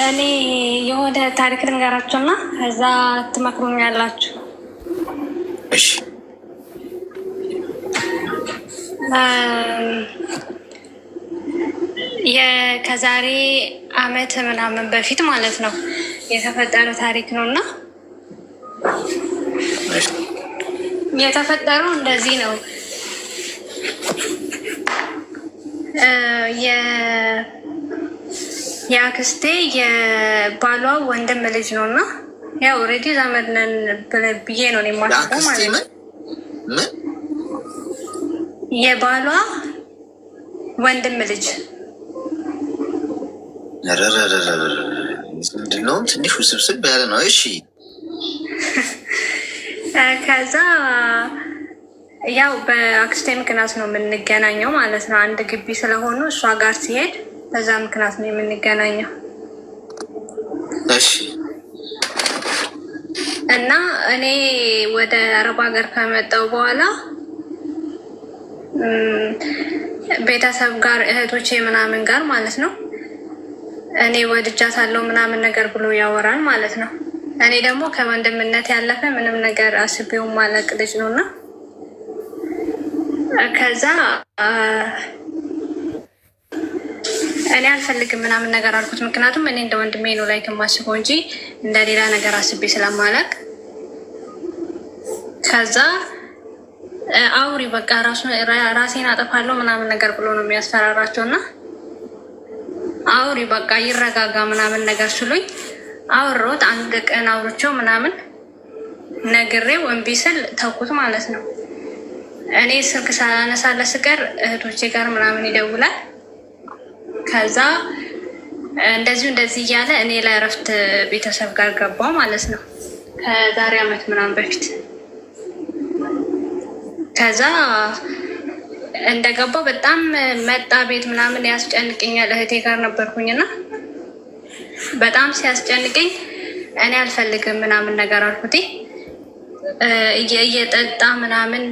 እኔ የሆነ ታሪክ ልንገራችሁና ከዛ ትመክሩኛላችሁ። እሺ። ከዛሬ አመት ምናምን በፊት ማለት ነው የተፈጠረ ታሪክ ነው እና የተፈጠረው እንደዚህ ነው። የአክስቴ የባሏ ወንድም ልጅ ነው እና ያው ኦልሬዲ ዘመድ ነን ብዬ ነው የማስበው ማለት ነው። የባሏ ወንድም ልጅ ምንድነው? ትንሽ ውስብስብ ያለ ነው። እሺ። ከዛ ያው በአክስቴ ምክንያት ነው የምንገናኘው ማለት ነው። አንድ ግቢ ስለሆኑ እሷ ጋር ሲሄድ በዛ ምክንያት ነው የምንገናኘው። እሺ። እና እኔ ወደ አረብ ሀገር ከመጣሁ በኋላ ቤተሰብ ጋር እህቶቼ ምናምን ጋር ማለት ነው እኔ ወድጃታለሁ ምናምን ነገር ብሎ ያወራል ማለት ነው። እኔ ደግሞ ከወንድምነት ያለፈ ምንም ነገር አስቤው ማለቅ ልጅ ነው እና ከዛ እኔ አልፈልግም ምናምን ነገር አልኩት። ምክንያቱም እኔ እንደ ወንድሜ ነው ላይ ከማስበው እንጂ እንደ ሌላ ነገር አስቤ ስለማለቅ። ከዛ አውሪ በቃ ራሴን አጠፋለሁ ምናምን ነገር ብሎ ነው የሚያስፈራራቸው እና አውሪ በቃ ይረጋጋ ምናምን ነገር ስሉኝ አወራሁት። አንድ ቀን አውርቼው ምናምን ነግሬው እምቢ ስል ተውኩት ማለት ነው። እኔ ስልክ ሳላነሳለት ስቀር እህቶቼ ጋር ምናምን ይደውላል። ከዛ እንደዚህ እያለ እኔ ላይ እረፍት ቤተሰብ ጋር ገባው ማለት ነው ከዛሬ አመት ምናምን በፊት። ከዛ እንደገባው በጣም መጣ ቤት ምናምን ያስጨንቅኛል። እህቴ ጋር ነበርኩኝና በጣም ሲያስጨንቀኝ እኔ አልፈልግም ምናምን ነገር አልኩት። እየጠጣ ምናምን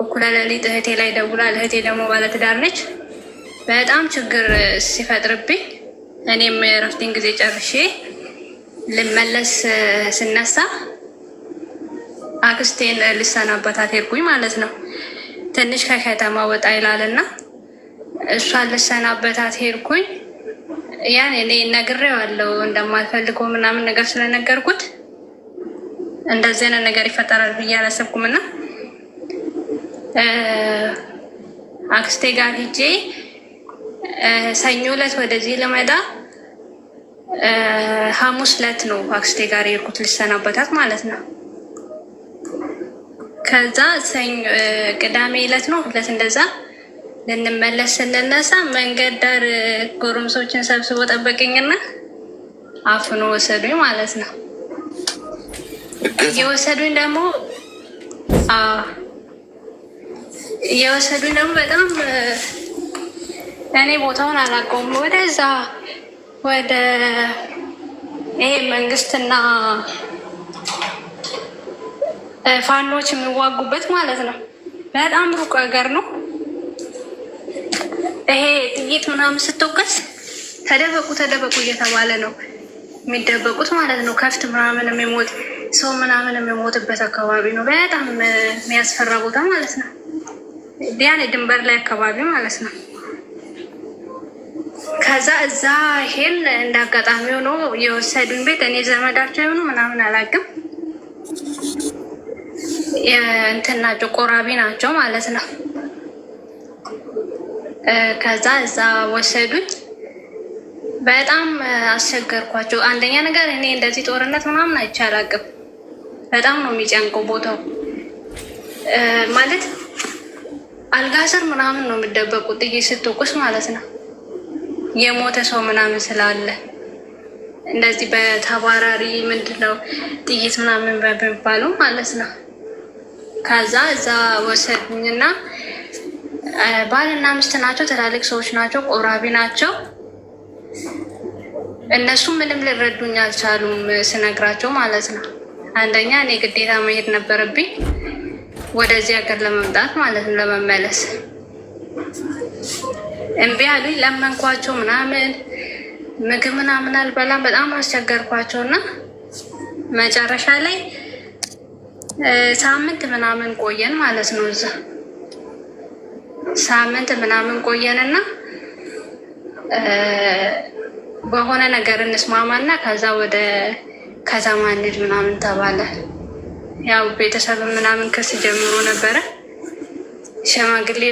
እኩለ ሌሊት እህቴ ላይ ደውላል። እህቴ ደግሞ ባለትዳር ነች። በጣም ችግር ሲፈጥርብኝ እኔም የእረፍቴን ጊዜ ጨርሼ ልመለስ ስነሳ አክስቴን ልሰናበታት ሄድኩኝ ማለት ነው። ትንሽ ከከተማ ወጣ ይላልና እሷን ልሰናበታት ሄድኩኝ። ያን እኔ ነግሬዋለሁ እንደማልፈልገው ምናምን ነገር ስለነገርኩት እንደዚህ አይነት ነገር ይፈጠራል ብዬ አላሰብኩም እና አክስቴ ጋር ሂጄ ሰኞ ዕለት ወደዚህ ልመጣ ሐሙስ ዕለት ነው አክስቴ ጋር የሄድኩት ልሰናበታት ማለት ነው። ከዛ ቅዳሜ ዕለት ነው ሁለት እንደዛ ልንመለስ ስንነሳ መንገድ ዳር ጎረምሶችን ሰብስቦ ጠበቀኝና አፍኖ ወሰዱኝ ማለት ነው። የወሰዱኝ ደግሞ በጣም እኔ ቦታውን አላውቀውም። ወደዛ ወደ ይሄ መንግስትና ፋኖች የሚዋጉበት ማለት ነው። በጣም ሩቅ ሀገር ነው። ይሄ ጥይት ምናምን ስትወቀስ ተደበቁ እየተባለ ነው የሚደበቁት ማለት ነው። ከፍት ምናምን የሚሞት ሰው ምናምን የሚሞትበት አካባቢ ነው። በጣም የሚያስፈራ ቦታ ማለት ነው። ያን ድንበር ላይ አካባቢ ማለት ነው። ከዛ እዛ ይሄን እንደ አጋጣሚ ሆኖ የወሰዱኝ ቤት እኔ ዘመዳቸው የሆኑ ምናምን አላውቅም እንትን ናቸው፣ ቆራቢ ናቸው ማለት ነው። ከዛ እዛ ወሰዱኝ። በጣም አስቸገርኳቸው። አንደኛ ነገር እኔ እንደዚህ ጦርነት ምናምን አይቼ አላውቅም። በጣም ነው የሚጨንቀው ቦታው ማለት አልጋ ስር ምናምን ነው የሚደበቁት ጥይት ስትወቁስ ማለት ነው። የሞተ ሰው ምናምን ስላለ እንደዚህ በተባራሪ ምንድነው ጥይት ምናምን በሚባለው ማለት ነው። ከዛ እዛ ወሰዱኝና ባልና ሚስት ናቸው፣ ትላልቅ ሰዎች ናቸው፣ ቆራቢ ናቸው። እነሱ ምንም ሊረዱኝ አልቻሉም ስነግራቸው ማለት ነው። አንደኛ እኔ ግዴታ መሄድ ነበረብኝ ወደዚህ ሀገር ለመምጣት ማለት ነው፣ ለመመለስ እምቢ አሉኝ። ለመንኳቸው ምናምን ምግብ ምናምን አልበላም። በጣም አስቸገርኳቸውና መጨረሻ ላይ ሳምንት ምናምን ቆየን ማለት ነው። እዛ ሳምንት ምናምን ቆየንና በሆነ ነገር እንስማማና ከዛ ወደ ከተማ እንሂድ ምናምን ተባለ። ያው ቤተሰብ ምናምን ክስ ጀምሮ ነበረ ሸማግሌ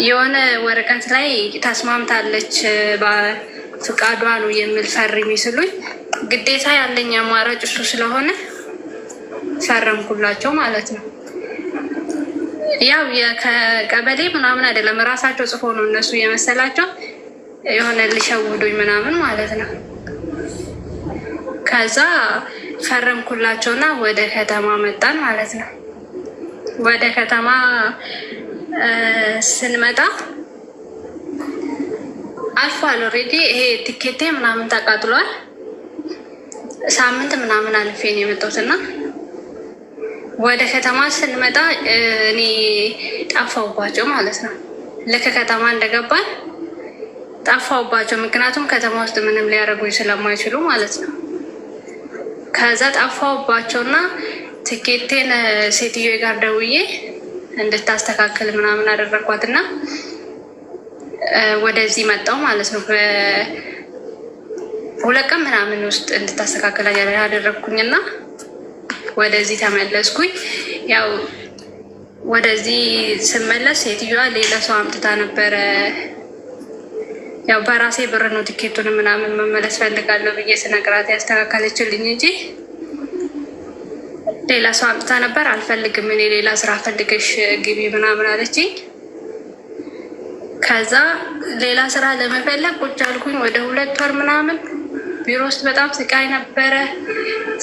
የሆነ ወረቀት ላይ ተስማምታለች ፍቃዷ ነው የሚል ፈርሚ ሲሉኝ ግዴታ ያለኝ አማራጭ እሱ ስለሆነ ፈረምኩላቸው ማለት ነው። ያው ከቀበሌ ምናምን አይደለም ራሳቸው ጽፎ ነው እነሱ የመሰላቸው የሆነ ሊሸውዱኝ ምናምን ማለት ነው። ከዛ ፈረምኩላቸውና ወደ ከተማ መጣን ማለት ነው። ወደ ከተማ ስንመጣ አልፏል። ኦልሬዲ ይሄ ቲኬቴ ምናምን ተቃጥሏል። ሳምንት ምናምን አልፌ ነው የመጣሁትና ወደ ከተማ ስንመጣ እኔ ጠፋሁባቸው ማለት ነው። ልክ ከተማ እንደገባን ጠፋሁባቸው። ምክንያቱም ከተማ ውስጥ ምንም ሊያደርጉኝ ስለማይችሉ ማለት ነው። ከዛ ጠፋሁባቸውና ቲኬቴን ሴትዮ ጋር ደውዬ እንድታስተካከል ምናምን አደረኳትና ወደዚህ መጣሁ ማለት ነው። በሁለት ቀን ምናምን ውስጥ እንድታስተካከል ያደረግኩኝና ወደዚህ ተመለስኩኝ። ያው ወደዚህ ስመለስ ሴትዮዋ ሌላ ሰው አምጥታ ነበረ። ያው በራሴ ብር ነው ቲኬቱን ምናምን መመለስ ፈልጋለሁ ብዬ ስነግራት ያስተካከለችልኝ እንጂ ሌላ ሰው አምጥታ ነበር። አልፈልግም እኔ ሌላ ስራ ፈልገሽ ግቢ ምናምን አለችኝ። ከዛ ሌላ ስራ ለመፈለግ ቁጭ አልኩኝ ወደ 2 ወር ምናምን። ቢሮ ውስጥ በጣም ስቃይ ነበረ፣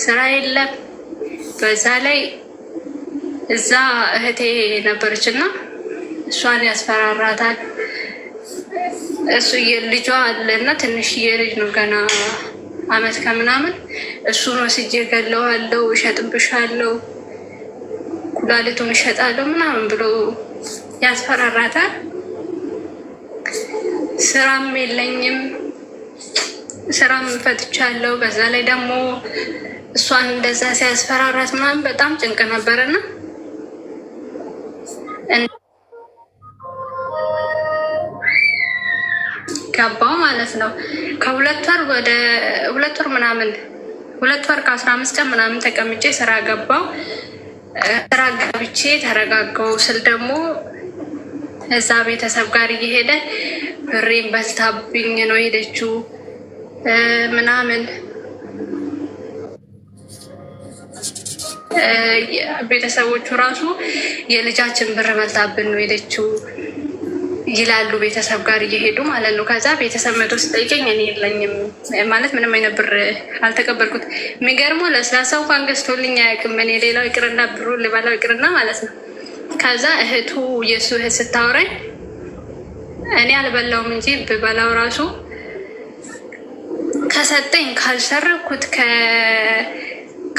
ስራ የለም። በዛ ላይ እዛ እህቴ ነበረች እና እሷን ያስፈራራታል። እሱ የልጇ አለና ትንሽዬ ልጅ ነው ገና አመት ከምናምን። እሱን ወስጄ ገለዋለሁ፣ እሸጥብሻለሁ፣ ኩላሊቱን እሸጣለሁ ምናምን ብሎ ያስፈራራታል። ስራም የለኝም፣ ስራም ፈትቻለሁ። በዛ ላይ ደግሞ እሷን እንደዛ ሲያስፈራራት ምናምን በጣም ጭንቅ ነበረና ገባው ማለት ነው። ከ2 ወር ወደ 2 ወር ምናምን 2 ወር ከ15 ቀን ምናምን ተቀምጬ ስራ ገባው። ስራ ገብቼ ተረጋጋው ስል ደግሞ እዛ ቤተሰብ ጋር እየሄደ ብሬን በልታብኝ ነው ሄደችው ምናምን። ቤተሰቦቹ ራሱ የልጃችን ብር በልታብን ነው ሄደችው ይላሉ ቤተሰብ ጋር እየሄዱ ማለት ነው። ከዛ ቤተሰብ መቶ ስጠይቀኝ እኔ የለኝም ማለት ምንም አይነት ብር አልተቀበልኩት። የሚገርመው ለስላሳ እንኳን ገዝቶልኝ አያውቅም። እኔ ሌላው ይቅርና ብሩ ልበላው ይቅርና ማለት ነው። ከዛ እህቱ የእሱ እህት ስታወራኝ እኔ አልበላውም እንጂ ብበላው ራሱ ከሰጠኝ ካልሰረኩት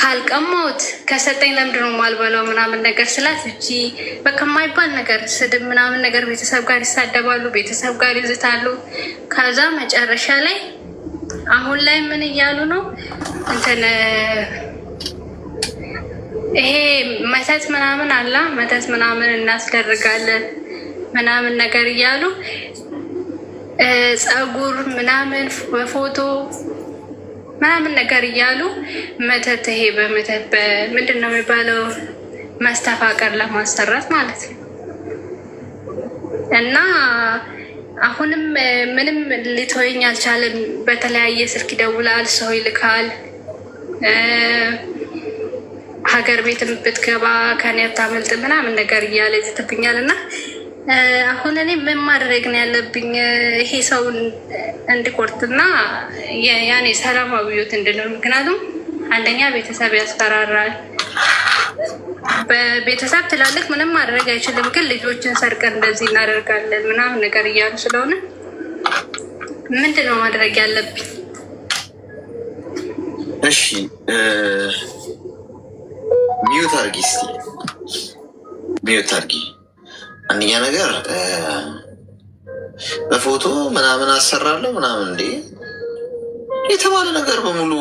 ካልቀማሁት ከሰጠኝ ለምንድን ነው የማልበላው ምናምን ነገር ስላት እጂ በቃ የማይባል ነገር ስድብ ምናምን ነገር ቤተሰብ ጋር ይሳደባሉ፣ ቤተሰብ ጋር ይዝታሉ። ከዛ መጨረሻ ላይ አሁን ላይ ምን እያሉ ነው እንትን ይሄ መተት ምናምን አላ መተት ምናምን እናስደርጋለን ምናምን ነገር እያሉ ፀጉር ምናምን በፎቶ ምናምን ነገር እያሉ መተት ይሄ በመተት በምንድን ነው የሚባለው መስተፋቀር ለማሰራት ማለት ነው። እና አሁንም ምንም ሊተወኝ አልቻለም። በተለያየ ስልክ ይደውላል፣ ሰው ይልካል። ሀገር ቤትም ብትገባ ከኔ አታመልጥ ምናምን ነገር እያለ ይዝትብኛል። እና አሁን እኔ ምን ማድረግ ነው ያለብኝ? ይሄ ሰው እንዲቆርጥና ያኔ ሰላማዊ ሕይወት እንድኖር። ምክንያቱም አንደኛ ቤተሰብ ያስፈራራል። በቤተሰብ ትላልቅ ምንም ማድረግ አይችልም፣ ግን ልጆችን ሰርቀን እንደዚህ እናደርጋለን ምናምን ነገር እያሉ ስለሆነ ምንድን ነው ማድረግ ያለብኝ? እሺ ሚዩት አርጊ እስኪ ሚዩት አርጊ። አንደኛ ነገር በፎቶ ምናምን አሰራለሁ ምናምን እንዴ የተባለ ነገር በሙሉ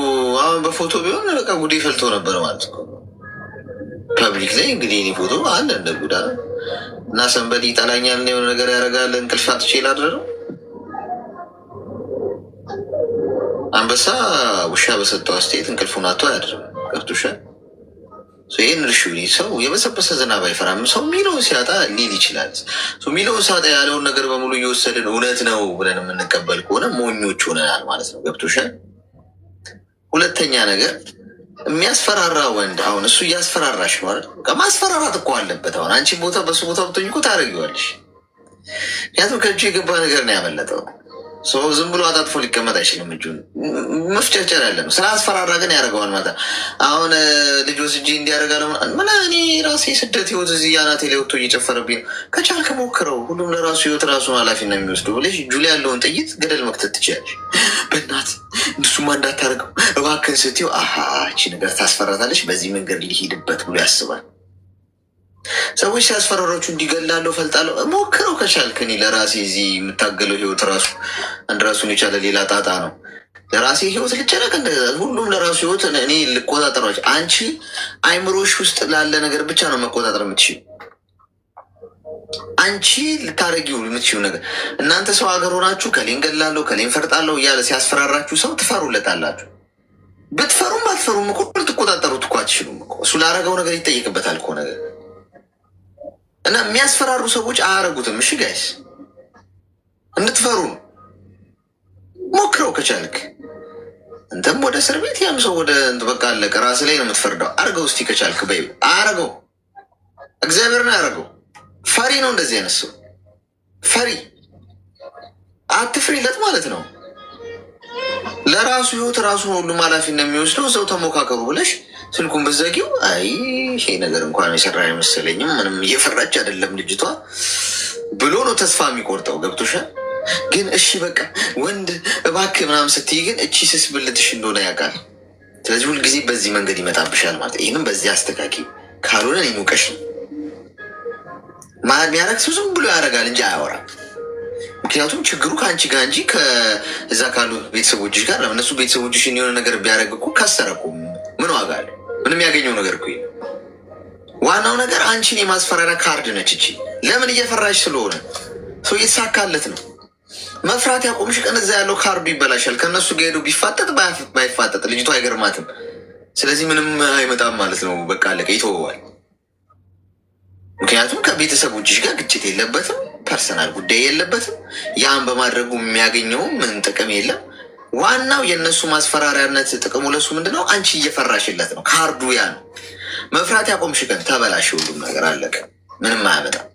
አሁን በፎቶ ቢሆን በቃ ጉዴ ፈልቶ ነበር ማለት ነው። ፐብሊክ ላይ እንግዲህ እኔ ፎቶ አለ እንደ ጉዳ እና ሰንበዲ ይጠላኛል የሆነ ነገር ያደርጋል። እንቅልፍ አጥቼ ላድር ነው። አንበሳ ውሻ በሰጠው አስተያየት እንቅልፉን አቶ አያድርም። ገብቶሻል? ይህን እርሹ ሰው የበሰበሰ ዝናብ አይፈራም። ሰው ሚለውን ሲያጣ ሊል ይችላል። ሚለውን ሳጣ ያለውን ነገር በሙሉ እየወሰድን እውነት ነው ብለን የምንቀበል ከሆነ ሞኞች ሆነናል ማለት ነው። ገብቶሻል? ሁለተኛ ነገር የሚያስፈራራ ወንድ አሁን እሱ እያስፈራራሽ ማለት ከማስፈራራት እኮ አለበት። አሁን አንቺ ቦታ በሱ ቦታ ብትሆኝ እኮ ታደርጊዋለሽ። ምክንያቱም ከእጁ የገባ ነገር ነው ያመለጠው። ሰው ዝም ብሎ አጣጥፎ ሊቀመጥ አይችልም። እጁን መፍጨርጨር ያለ ነው። ስለ አስፈራራ ግን ያደርገዋል ማለት አሁን ልጅ ወስጄ እንዲያደርጋለ ምን እኔ ራሴ ስደት ህይወት እዚህ አናቴ ላይ ወጥቶ እየጨፈረብኝ ነው። ከቻልክ ሞክረው። ሁሉም ለራሱ ህይወት ራሱን ኃላፊነት የሚወስዱ ብለሽ እጁ ላይ ያለውን ጥይት ገደል መክተት ትችላለሽ። በእናት እንድሱማ እንዳታደርገው እባክህን ስትይው ይቺ ነገር ታስፈራታለች፣ በዚህ መንገድ ሊሄድበት ብሎ ያስባል። ሰዎች ሲያስፈራራችሁ እንዲገላለሁ ፈልጣለሁ ሞክረው ከቻልክ። እኔ ለራሴ እዚህ የምታገለው ህይወት ራሱ አንድ ራሱን የቻለ ሌላ ጣጣ ነው። ለራሴ ህይወት ልጨነቅ ሁሉም ለራሱ ህይወት እኔ ልቆጣጠሯች። አንቺ አይምሮሽ ውስጥ ላለ ነገር ብቻ ነው መቆጣጠር የምትችይው። አንቺ ልታረጊው የምትችይው ነገር እናንተ ሰው ሀገር ሆናችሁ ከሌን ገላለሁ ከሌን ፈርጣለሁ እያለ ሲያስፈራራችሁ ሰው ትፈሩለታላችሁ። ብትፈሩም ባትፈሩም እኮ ልትቆጣጠሩት እኮ አትችሉም እኮ። እሱ ላረገው ነገር ይጠየቅበታል እኮ ነገር እና የሚያስፈራሩ ሰዎች አያረጉትም። እሺ ጋይስ እንድትፈሩ ሞክረው ከቻልክ። እንተም ወደ እስር ቤት ያም ሰው ወደ በቃ አለቀ። ራስ ላይ ነው የምትፈርደው። አርገው እስቲ ከቻልክ በይ አረገው። እግዚአብሔር ነው ያደረገው። ፈሪ ነው እንደዚህ አይነት ሰው ፈሪ። አትፍሪለት ማለት ነው። ለራሱ ህይወት ራሱን ሁሉም ኃላፊነት የሚወስደው ሰው ተሞካከሩ ብለሽ ስልኩን ብትዘጊው ይሄ ነገር እንኳን የሰራ አይመስለኝም ምንም እየፈራች አይደለም ልጅቷ ብሎ ነው ተስፋ የሚቆርጠው። ገብቶሻል? ግን እሺ በቃ ወንድ እባክህ ምናምን ስትይ ግን እቺ ስስ ብልትሽ እንደሆነ ያውቃል። ስለዚህ ሁልጊዜ በዚህ መንገድ ይመጣብሻል ማለት ይህንም በዚህ አስተካኪ። ካልሆነ ሙቀሽ የሚያረግ ሰው ዝም ብሎ ያደርጋል እንጂ አያወራም። ምክንያቱም ችግሩ ከአንቺ ጋር እንጂ ከእዛ ካሉ ቤተሰቦችሽ ጋር ነው። እነሱ ቤተሰቦችሽን የሆነ ነገር ቢያደርግ እኮ ከሰረ እኮ ምን ዋጋ አለ? ምንም ያገኘው ነገር እኮ ዋናው ነገር አንቺን የማስፈራሪያ ካርድ ነች እቺ። ለምን እየፈራሽ ስለሆነ ሰው እየተሳካለት ነው። መፍራት ያቆምሽ ቀን እዛ ያለው ካርዱ ይበላሻል። ከእነሱ ጋር ሄዶ ቢፋጠጥ ባይፋጠጥ ልጅቷ አይገርማትም። ስለዚህ ምንም አይመጣም ማለት ነው። በቃ አለቀ፣ ይተወዋል። ምክንያቱም ከቤተሰቦችሽ ጋር ግጭት የለበትም፣ ፐርሰናል ጉዳይ የለበትም። ያን በማድረጉ የሚያገኘው ምን ጥቅም የለም። ዋናው የእነሱ ማስፈራሪያነት ጥቅሙ ለሱ ምንድነው? አንቺ እየፈራሽለት ነው። ካርዱ ያ ነው። መፍራት ያቆምሽ ቀን ተበላሽ፣ ሁሉም ነገር አለቀ፣ ምንም አያመጣም።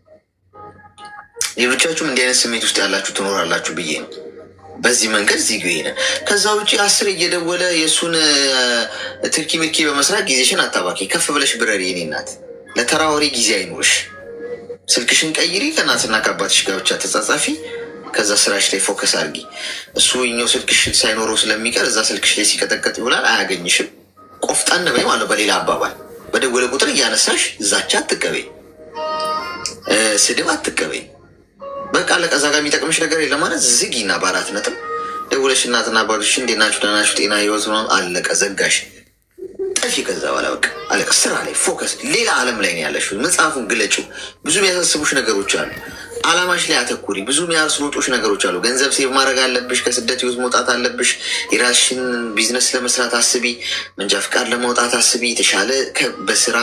ሌሎቻችሁም እንዲህ አይነት ስሜት ውስጥ ያላችሁ ትኖራላችሁ ብዬ ነው በዚህ መንገድ ዚግ ነ። ከዛ ውጭ 10 እየደወለ የእሱን ትርኪ ምርኪ በመስራት ጊዜሽን አታባኪ። ከፍ ብለሽ ብረሪ። የኔ እናት ለተራወሪ ጊዜ አይኖርሽ። ስልክሽን ቀይሪ፣ ከእናትና ከአባትሽ ጋር ብቻ ተጻጻፊ። ከዛ ስራሽ ላይ ፎከስ አድርጊ። እሱ ኛው ስልክሽ ሳይኖረው ስለሚቀር እዛ ስልክሽ ላይ ሲቀጠቀጥ ይውላል፣ አያገኝሽም። ቆፍጣን በይ ማለት በሌላ አባባል በደወለ ቁጥር እያነሳሽ ዛቻ አትቀበይ፣ ስድብ አትቀበይ። በቃ ለቀዛ ጋር የሚጠቅምሽ ነገር የለም ማለት ዝጊና በ4 ነጥብ ደውለሽ እናትና አባቶች እንዴት ናችሁ ደህና ናችሁ ጤና ህይወት ነው አለቀ፣ ዘጋሽ፣ ጠፊ። ከዛ በኋላ በቃ አለቀ። ስራ ላይ ፎከስ። ሌላ ዓለም ላይ ነው ያለሽው። መጽሐፉን ግለጪው። ብዙ የሚያሳስቡሽ ነገሮች አሉ። አላማሽ ላይ አተኩሪ። ብዙ የሚያስሮጦች ነገሮች አሉ። ገንዘብ ሴቭ ማድረግ አለብሽ። ከስደት ህይወት መውጣት አለብሽ። የራስሽን ቢዝነስ ለመስራት አስቢ። መንጃ ፍቃድ ለማውጣት አስቢ። የተሻለ በስራ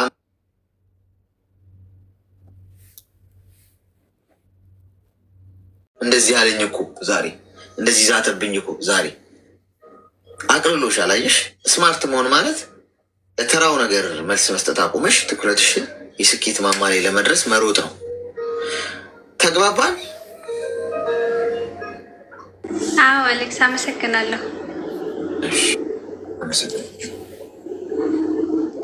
እንደዚህ አለኝ እኮ ዛሬ፣ እንደዚህ ዛተብኝ እኮ ዛሬ። አቅልሎሻል። አየሽ፣ ስማርት መሆን ማለት ለተራው ነገር መልስ መስጠት አቁመሽ ትኩረትሽን የስኬት ማማ ላይ ለመድረስ መሮጥ ነው። ተግባባን? አዎ አሌክስ፣ አመሰግናለሁ።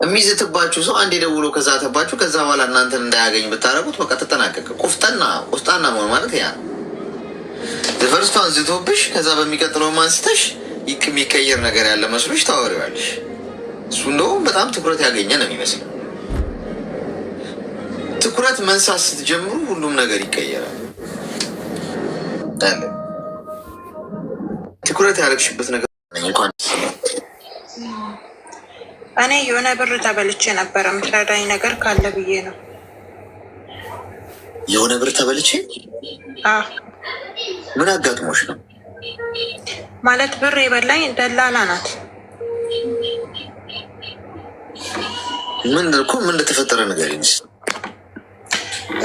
የሚዝትባችሁ ሰው አንድ ደውሎ ከዛተባችሁ ከዛ በኋላ እናንተን እንዳያገኝ ብታደረጉት በቃ ተጠናቀቀ። ቆፍጣና መሆን ማለት ያ ነው። ፈርስቷን ዝቶብሽ ከዛ በሚቀጥለው ማንስተሽ የሚቀየር ነገር ያለ መስሎሽ ታወሪዋለሽ። እሱ እንደውም በጣም ትኩረት ያገኘ ነው የሚመስለው። ትኩረት መንሳት ስትጀምሩ ሁሉም ነገር ይቀየራል። ትኩረት ያደረግሽበት ነገር እንኳን እኔ የሆነ ብር ተበልቼ ነበረ የምትረዳኝ ነገር ካለ ብዬ ነው። የሆነ ብር ተበልቼ? ምን አጋጥሞሽ ነው? ማለት ብር የበላኝ ደላላ ናት። ምን እንደተፈጠረ ነገር ይንስ?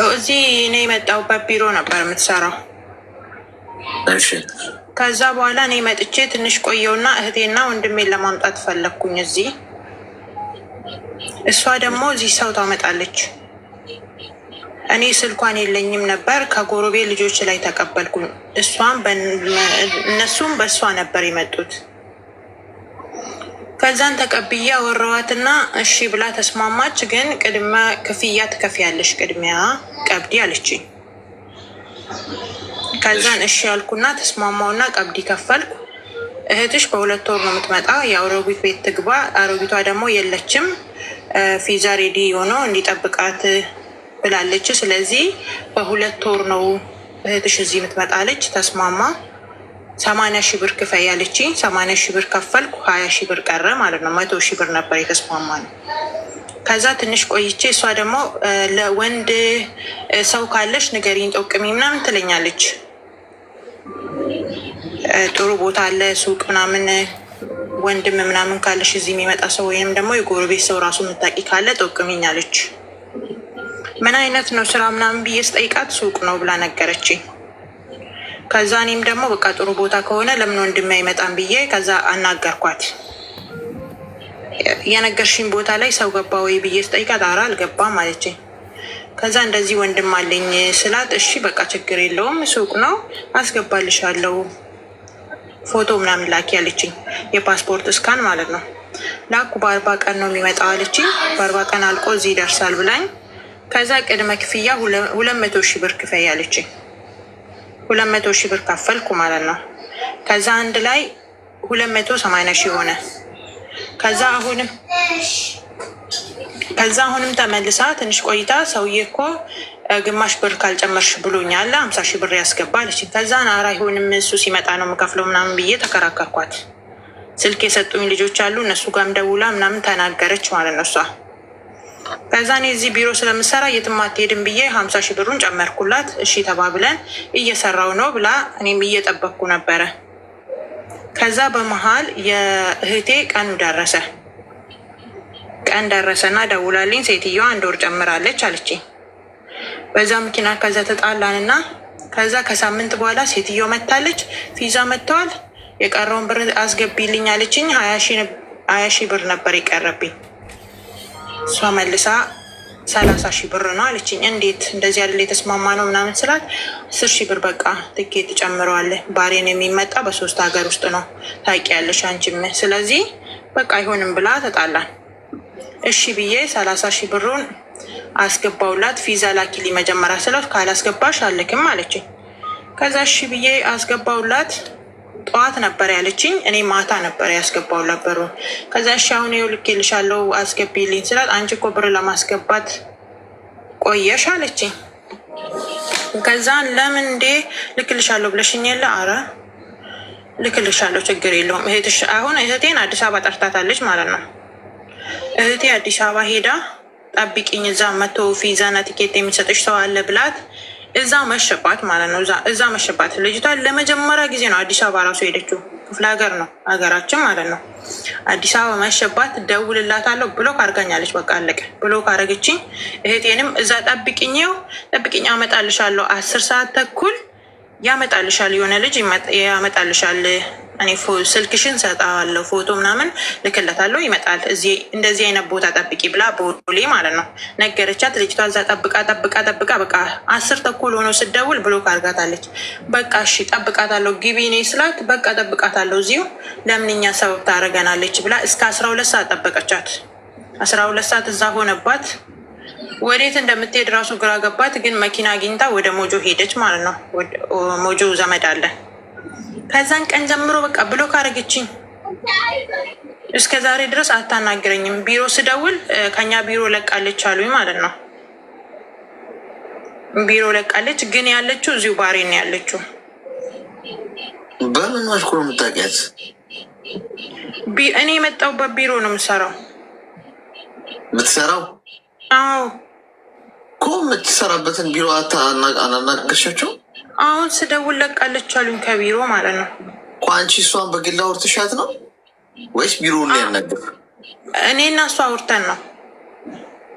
እዚህ እኔ የመጣሁበት ቢሮ ነበር የምትሰራው። እሺ። ከዛ በኋላ እኔ መጥቼ ትንሽ ቆየውና እህቴና ወንድሜን ለማምጣት ፈለግኩኝ እዚህ። እሷ ደግሞ እዚህ ሰው ታመጣለች። እኔ ስልኳን የለኝም ነበር፣ ከጎረቤት ልጆች ላይ ተቀበልኩኝ። እነሱም በእሷ ነበር የመጡት። ከዛን ተቀብዬ አወራኋትና እሺ ብላ ተስማማች። ግን ቅድመ ክፍያ ትከፍያለሽ፣ ቅድሚያ ቀብዲ አለችኝ። ከዛን እሺ ያልኩና ተስማማውና ቀብዲ ከፈልኩ። እህትሽ በ2 ወር ነው የምትመጣ፣ የአሮጊት ቤት ትግባ። አሮጊቷ ደግሞ የለችም፣ ፊዛ ሬዲ ሆኖ እንዲጠብቃት ብላለች። ስለዚህ በ2 ወር ነው እህትሽ እዚህ የምትመጣለች። ተስማማ። 80 ሺህ ብር ክፈይ ያለችኝ። 80 ሺህ ብር ከፈልኩ። 20 ሺህ ብር ቀረ ማለት ነው። 100 ሺህ ብር ነበር የተስማማ ነው። ከዛ ትንሽ ቆይቼ እሷ ደግሞ ለወንድ ሰው ካለሽ ንገሪኝ፣ ጠቁሚ ምናምን ትለኛለች። ጥሩ ቦታ አለ ሱቅ ምናምን፣ ወንድም ምናምን ካለሽ እዚህ የሚመጣ ሰው ወይም ደግሞ የጎረቤት ሰው ራሱ የምታውቂ ካለ ጠቁሚኛለች። ምን አይነት ነው ስራ ምናምን ብዬ ስጠይቃት ሱቅ ነው ብላ ነገረችኝ። ከዛ እኔም ደግሞ በቃ ጥሩ ቦታ ከሆነ ለምን ወንድሜ አይመጣም ብዬ ከዛ አናገርኳት። የነገርሽኝ ቦታ ላይ ሰው ገባ ወይ ብዬ ስጠይቃት ኧረ አልገባም አለችኝ። ከዛ እንደዚህ ወንድም አለኝ ስላት እሺ በቃ ችግር የለውም ሱቅ ነው አስገባልሻለሁ፣ ፎቶ ምናምን ላኪ አለችኝ። የፓስፖርት እስካን ማለት ነው። ላኩ። በ40 ቀን ነው የሚመጣው አለችኝ። በ40 ቀን አልቆ እዚህ ይደርሳል ብላኝ። ከዛ ቅድመ ክፍያ 200 ሺህ ብር ክፈይ አለችኝ። 200 ሺህ ብር ከፈልኩ ማለት ነው። ከዛ አንድ ላይ 280 ሺህ ሆነ። ከዛ አሁንም ተመልሳ ትንሽ ቆይታ ሰውዬ እኮ ግማሽ ብር ካልጨመርሽ ብሎኛል 50 ሺህ ብር ያስገባለች። ከዛ ኧረ አይሆንም እሱ ሲመጣ ነው የምከፍለው ምናምን ብዬ ተከራከርኳት። ስልክ የሰጡኝ ልጆች አሉ፣ እነሱ ጋርም ደውላ ምናምን ተናገረች ማለት ነው እሷ። ከዛ እኔ እዚህ ቢሮ ስለምሰራ የትም አትሄድም ብዬ 50 ሺህ ብሩን ጨመርኩላት። እሺ ተባብለን እየሰራው ነው ብላ እኔም እየጠበቅኩ ነበረ። ከዛ በመሀል የእህቴ ቀኑ ደረሰ። ቀን ደረሰና ደውላልኝ ሴትዮዋ 1 ወር ጨምራለች አለችኝ። በዛ መኪና ከዛ ተጣላንና ከዛ ከሳምንት በኋላ ሴትዮ መታለች። ፊዛ መጥተዋል፣ የቀረውን ብር አስገቢልኝ አለችኝ። 20 ሺህ ብር ነበር የቀረብኝ። እሷ መልሳ 30 ሺህ ብር ነው አለችኝ። እንዴት እንደዚህ ያለ የተስማማ ነው ምናምን ስላት 10 ሺህ ብር በቃ ትኬት ትጨምረዋለህ፣ ባሬን የሚመጣ በ3 ሀገር ውስጥ ነው ታውቂያለሽ አንቺም፣ ስለዚህ በቃ አይሆንም ብላ ተጣላን። እሺ ብዬ 30 ሺህ ብሩን አስገባውላት። ፊዛ ላኪልኝ መጀመሪያ ስላት ካላስገባሽ አልክም አለችኝ። ከዛ እሺ ብዬ አስገባውላት። ጠዋት ነበር ያለችኝ፣ እኔ ማታ ነበር ያስገባውላት ብሩን። ከዛ እሺ አሁን ይኸው ልኬልሻለሁ አስገቢልኝ ስላት አንቺ እኮ ብር ለማስገባት ቆየሽ አለችኝ። ከዛ ለምን እንዴ ልክልሻለሁ ብለሽኝ የለ? አረ ልክልሻለሁ ችግር የለውም። አሁን እህቴን አዲስ አበባ ጠርታታለች ማለት ነው። እህቴ አዲስ አበባ ሄዳ ጠብቂኝ እዛ መቶ ቪዛና ቲኬት የሚሰጥሽ ሰው አለ ብላት እዛ መሸባት ማለት ነው። እዛ መሸባት። ልጅቷ ለመጀመሪያ ጊዜ ነው አዲስ አበባ ራሱ ሄደችው። ክፍለ ሀገር ነው ሀገራችን ማለት ነው። አዲስ አበባ መሸባት። ደውልላታለሁ ብሎክ አድርጋኛለች። በቃ አለቀ። ብሎክ አደረገችኝ። እህቴንም እዛ ጠብቂኝ አመጣልሻለሁ፣ 10 ሰዓት ተኩል ያመጣልሻል፣ የሆነ ልጅ ያመጣልሻል፣ እኔ ስልክሽን ሰጣለሁ፣ ፎቶ ምናምን ልክለታለሁ፣ ይመጣል፣ እንደዚህ አይነት ቦታ ጠብቂ ብላ ቦሌ ማለት ነው ነገረቻት። ልጅቷ እዛ ጠብቃ በቃ 10 ተኩል ሆኖ ስደውል ብሎክ አድርጋታለች። በቃ እሺ ጠብቃታለሁ ግቢ እኔ ስላት በቃ ጠብቃታለሁ እዚሁ ለምንኛ ሰበብ ታደርገናለች ብላ እስከ 12 ሰዓት ጠበቀቻት። 12 ሰዓት እዛ ሆነባት። ወዴት እንደምትሄድ ራሱ ግራ ገባት። ግን መኪና አግኝታ ወደ ሞጆ ሄደች ማለት ነው። ሞጆ ዘመድ አለ። ከዛን ቀን ጀምሮ በቃ ብሎክ አደረገችኝ። እስከ ዛሬ ድረስ አታናግረኝም። ቢሮ ስደውል ከኛ ቢሮ ለቃለች አሉኝ ማለት ነው። ቢሮ ለቃለች፣ ግን ያለችው እዚሁ ባህሬን ነው ያለችው። በምን መልኩ ነው የምታውቂያት? እኔ የመጣሁበት ቢሮ ነው የምሰራው። የምትሰራው? አዎ እኮ የምትሰራበትን ቢሮ አናናገርሻቸው? አሁን ስደውል ለቃለች አሉኝ ከቢሮ ማለት ነው። እኮ አንቺ እሷን በግል አውርተሻት ነው ወይስ ቢሮውን ላይ ያናገር? እኔ እና እሷ አውርተን ነው።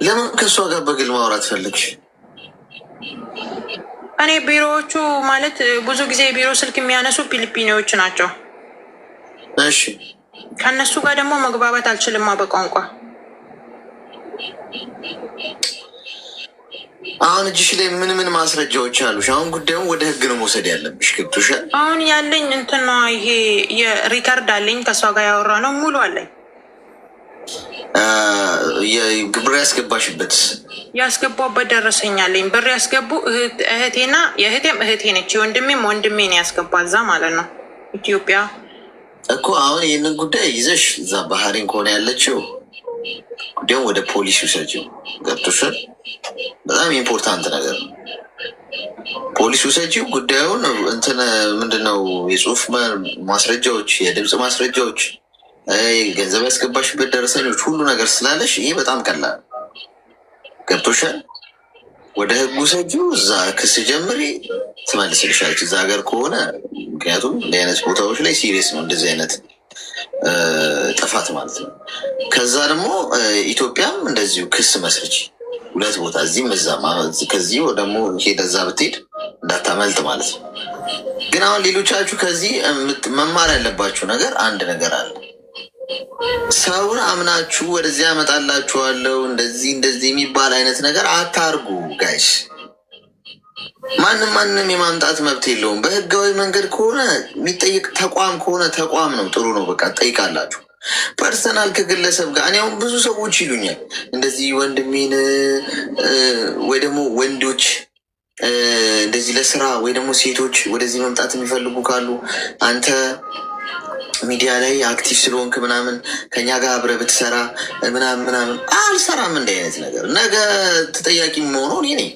ለምን ከእሷ ጋር በግል ማውራት ፈለግሽ? እኔ ቢሮዎቹ ማለት ብዙ ጊዜ የቢሮ ስልክ የሚያነሱ ፊሊፒኒዎች ናቸው። እሺ፣ ከእነሱ ጋር ደግሞ መግባባት አልችልማ በቋንቋ። አሁን እጅሽ ላይ ምን ምን ማስረጃዎች አሉሽ? አሁን ጉዳዩን ወደ ህግ ነው መውሰድ ያለብሽ። ገብቶሻል? አሁን ያለኝ እንትና ይሄ የሪከርድ አለኝ፣ ከእሷ ጋር ያወራ ነው ሙሉ አለኝ። ግብር ያስገባሽበት ያስገባበት ደረሰኝ አለኝ። ብር ያስገቡ እህቴና የእህቴም እህቴ ነች፣ የወንድሜም ወንድሜ ነው ያስገባ እዛ ማለት ነው ኢትዮጵያ እኮ። አሁን ይህንን ጉዳይ ይዘሽ እዛ ባህሬን ከሆነ ያለችው ጉዳዩን ወደ ፖሊስ ውሰጂው። ገብቶሻል? በጣም ኢምፖርታንት ነገር ነው። ፖሊስ ውሰጂው ጉዳዩን። እንትን ምንድነው የጽሁፍ ማስረጃዎች፣ የድምፅ ማስረጃዎች፣ ገንዘብ ያስገባሽበት ደረሰኞች፣ ሁሉ ነገር ስላለሽ ይሄ በጣም ቀላል። ገብቶሻል? ወደ ህጉ ውሰጂው። እዛ ክስ ጀምሪ፣ ትመልስልሻለች እዛ ሀገር ከሆነ። ምክንያቱም እንዲህ አይነት ቦታዎች ላይ ሲሪየስ ነው እንደዚህ አይነት ጥፋት ማለት ነው። ከዛ ደግሞ ኢትዮጵያም እንደዚሁ ክስ መስርች፣ ሁለት ቦታ እዚህም እዛም። ከዚህ ደግሞ ሄደ እዛ ብትሄድ እንዳታመልጥ ማለት ነው። ግን አሁን ሌሎቻችሁ ከዚህ መማር ያለባችሁ ነገር አንድ ነገር አለ። ሰውን አምናችሁ ወደዚህ ያመጣላችኋለሁ እንደዚህ እንደዚህ የሚባል አይነት ነገር አታርጉ ጋይስ። ማንም የማምጣት መብት የለውም። በህጋዊ መንገድ ከሆነ የሚጠይቅ ተቋም ከሆነ ተቋም ነው፣ ጥሩ ነው፣ በቃ ጠይቃላችሁ። ፐርሰናል ከግለሰብ ጋር እኔ አሁን ብዙ ሰዎች ይሉኛል እንደዚህ ወንድሜን ወይ ደግሞ ወንዶች እንደዚህ ለስራ ወይ ደግሞ ሴቶች ወደዚህ መምጣት የሚፈልጉ ካሉ አንተ ሚዲያ ላይ አክቲቭ ስለሆንክ ምናምን ከኛ ጋር አብረህ ብትሰራ ምናምን አልሰራም። እንዲህ አይነት ነገር ነገ ተጠያቂ የምሆነው እኔ ነኝ።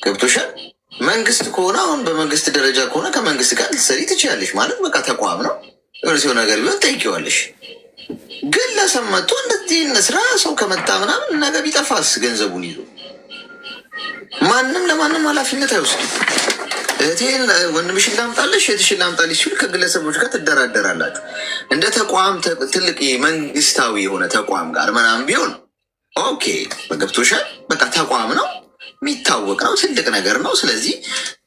ገብቶሻል? መንግስት ከሆነ አሁን በመንግስት ደረጃ ከሆነ ከመንግስት ጋር ልትሰሪ ትችላለሽ ማለት በቃ ተቋም ነው። የሆነ ሲሆን ነገር ቢሆን ጠይቂዋለሽ። ግለሰብ መጥቶ እንደዚህ ስራ ሰው ከመጣ ምናምን ነገ ቢጠፋስ ገንዘቡን ይዞ ማንም ለማንም ኃላፊነት አይወስድም። እህቴን ወንድምሽን ላምጣልሽ እህትሽን ላምጣልሽ ሲሉ ከግለሰቦች ጋር ትደራደራላችሁ። እንደ ተቋም ትልቅ መንግስታዊ የሆነ ተቋም ጋር ምናምን ቢሆን ኦኬ፣ ገብቶሻል? በቃ ተቋም ነው፣ የሚታወቅ ነው፣ ትልቅ ነገር ነው። ስለዚህ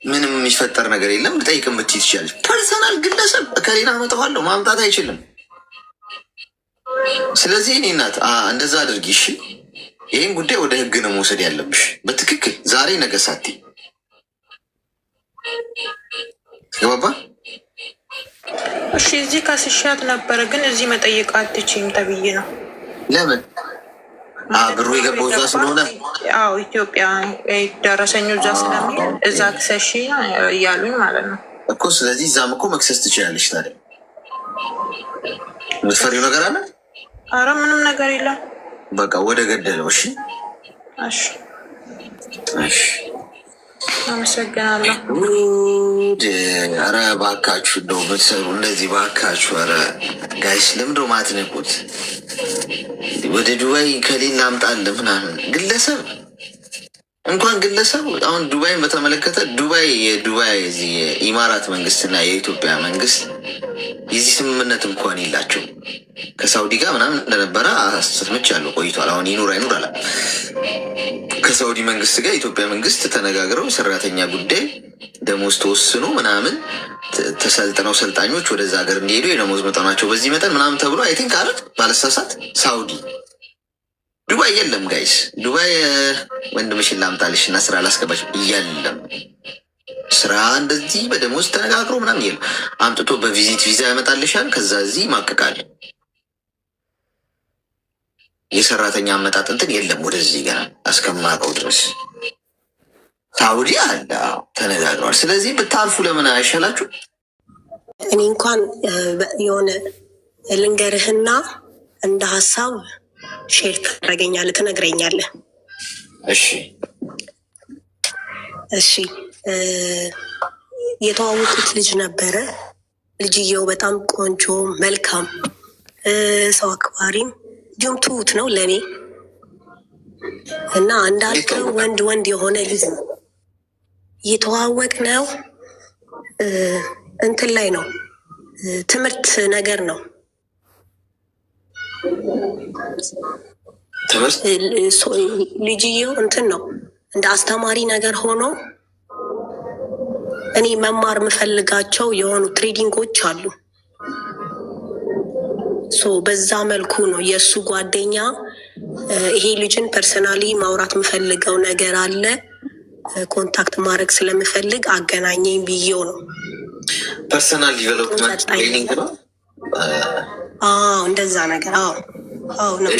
ምንም የሚፈጠር ነገር የለም። ልጠይቅ ምትይ ትችላለች። ፐርሰናል ግለሰብ ከሌላ አመጣዋለሁ ማምጣት አይችልም። ስለዚህ እኔ እናት እንደዛ አድርጊ እሺ። ይህን ጉዳይ ወደ ህግ ነው መውሰድ ያለብሽ በትክክል ዛሬ ነገ ሳቲ ገባባ። እሺ እዚህ ከስሻት ነበረ፣ ግን እዚህ መጠየቅ አትችይም ተብዬ ነው። ለምን? ብሩ የገባው እዛ ስለሆነ። አዎ ኢትዮጵያ ደረሰኙ እዛ ስለሚል እዛ ክሰሺ እያሉኝ ማለት ነው እኮ። ስለዚህ እዛም እኮ መክሰስ ትችላለች። ታዲያ የምትፈሪው ነገር አለ? አረ ምንም ነገር የለም። በቃ ወደ ገደለው። እሺ እሺ፣ አመሰግናለሁ። ኧረ እባካችሁ እንደው ብትሰሩ እንደዚህ እባካችሁ። ኧረ ጋይስ ለምንድነው ማትነቁት? ወደ ዱባይ ከሌላ አምጣለ ምናምን ግለሰብ እንኳን ግለሰብ አሁን ዱባይን በተመለከተ የዱባይ የኢማራት መንግስትና የኢትዮጵያ መንግስት የዚህ ስምምነት እንኳን የላቸው። ከሳውዲ ጋር ምናምን እንደነበረ አስመቻለሁ ቆይቷል። አሁን ይኑር አይኑር አላ ከሳውዲ መንግስት ጋር የኢትዮጵያ መንግስት ተነጋግረው ሰራተኛ ጉዳይ ደሞዝ ተወስኖ ምናምን ተሰልጥነው ሰልጣኞች ወደዛ ሀገር እንዲሄዱ የደሞዝ መጠናቸው በዚህ መጠን ምናምን ተብሎ አይ ቲንክ አረት ባለሳሳት ሳውዲ ዱባይ የለም ጋይስ። ዱባይ ወንድምሽን ላምጣልሽ እና ስራ ላስገባሽ የለም። ስራ እንደዚህ በደሞዝ ተነጋግሮ ምናምን የለም። አምጥቶ በቪዚት ቪዛ ያመጣልሻል። ከዛ እዚህ ማቀቃል የሰራተኛ አመጣጥ እንትን የለም። ወደዚህ ገና አስከማቀው ድረስ ሳውዲ አለ ተነጋግረዋል። ስለዚህ ብታልፉ ለምን አይሻላችሁ? እኔ እንኳን የሆነ ልንገርህና እንደ ሀሳብ ሼር ታደርገኛለህ፣ ትነግረኛለህ። እሺ እሺ። የተዋወቁት ልጅ ነበረ። ልጅየው በጣም ቆንጆ፣ መልካም፣ ሰው አክባሪም እንዲሁም ትሁት ነው ለእኔ እና እንዳልከው ወንድ የሆነ ልጅ ነው። የተዋወቅ ነው እንትን ላይ ነው፣ ትምህርት ነገር ነው። ልጅየው እንትን ነው እንደ አስተማሪ ነገር ሆኖ እኔ መማር የምፈልጋቸው የሆኑ ትሬዲንጎች አሉ። በዛ መልኩ ነው የእሱ ጓደኛ ይሄ ልጅን ፐርሰናሊ ማውራት የምፈልገው ነገር አለ፣ ኮንታክት ማድረግ ስለምፈልግ አገናኘኝ ብዬው ነው። ፐርሰናል ዲቨሎፕመንት ትሬኒንግ ነው። እንደዛ ነገር። አዎ ነው።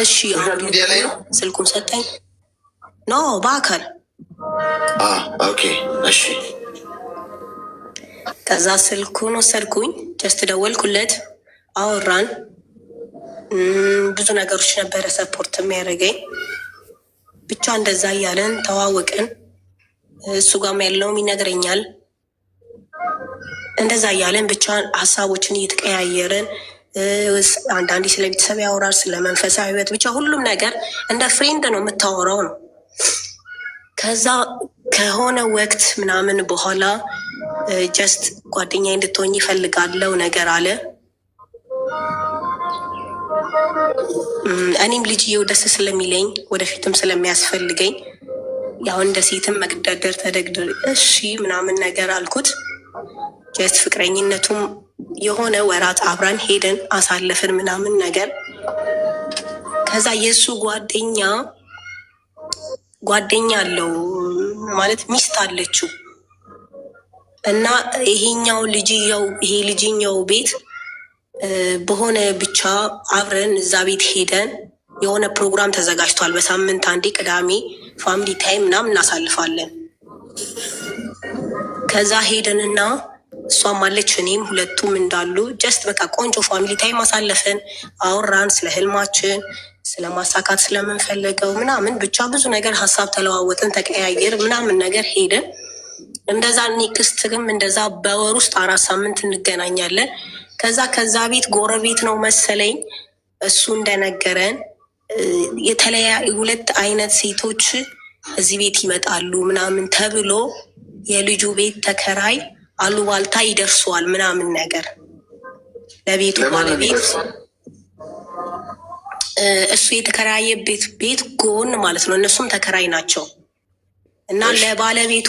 እሺ ሚዲያ ላይ ነው ስልኩን ሰጠኝ። ኖ በአካል ኦኬ። እሺ ከዛ ስልኩን ወሰድኩኝ፣ ጀስት ደወልኩለት፣ አወራን። ብዙ ነገሮች ነበረ ሰፖርት የሚያደርገኝ። ብቻ እንደዛ እያለን ተዋወቅን። እሱ ጋም ያለውም ይነግረኛል። እንደዛ እያለን ብቻ ሀሳቦችን እየተቀያየርን አንዳንዴ ስለ ቤተሰብ ያወራል፣ ስለ መንፈሳዊ ሕይወት፣ ብቻ ሁሉም ነገር እንደ ፍሬንድ ነው የምታወራው ነው። ከዛ ከሆነ ወቅት ምናምን በኋላ ጀስት ጓደኛ እንድትሆኝ ይፈልጋለው ነገር አለ። እኔም ልጅየው ደስ ስለሚለኝ ወደፊትም ስለሚያስፈልገኝ ያው እንደ ሴትም መግደርደር ተደግድር እሺ ምናምን ነገር አልኩት። ጀስት ፍቅረኝነቱም የሆነ ወራት አብራን ሄደን አሳለፍን ምናምን ነገር። ከዛ የእሱ ጓደኛ አለው ማለት ሚስት አለችው እና ይሄ ልጅኛው ቤት በሆነ ብቻ አብረን እዛ ቤት ሄደን የሆነ ፕሮግራም ተዘጋጅቷል። በሳምንት አንዴ ቅዳሜ ፋሚሊ ታይም ምናምን እናሳልፋለን። ከዛ ሄደንና እሷም አለች እኔም ሁለቱም እንዳሉ ጀስት በቃ ቆንጆ ፋሚሊ ታይም አሳለፍን። አወራን ስለ ህልማችን፣ ስለ ማሳካት ስለምንፈልገው ምናምን ብቻ ብዙ ነገር ሀሳብ ተለዋወጥን፣ ተቀያየር ምናምን ነገር ሄደን እንደዛ ኔክስትም እንደዛ በወር ውስጥ 4 ሳምንት እንገናኛለን። ከዛ ቤት ጎረቤት ነው መሰለኝ እሱ እንደነገረን የተለያዩ 2 አይነት ሴቶች እዚህ ቤት ይመጣሉ ምናምን ተብሎ የልጁ ቤት ተከራይ አሉባልታ ይደርሰዋል ምናምን ነገር ለቤቱ ባለቤት እሱ የተከራየበት ቤት ጎን ማለት ነው። እነሱም ተከራይ ናቸው እና ለቤቱ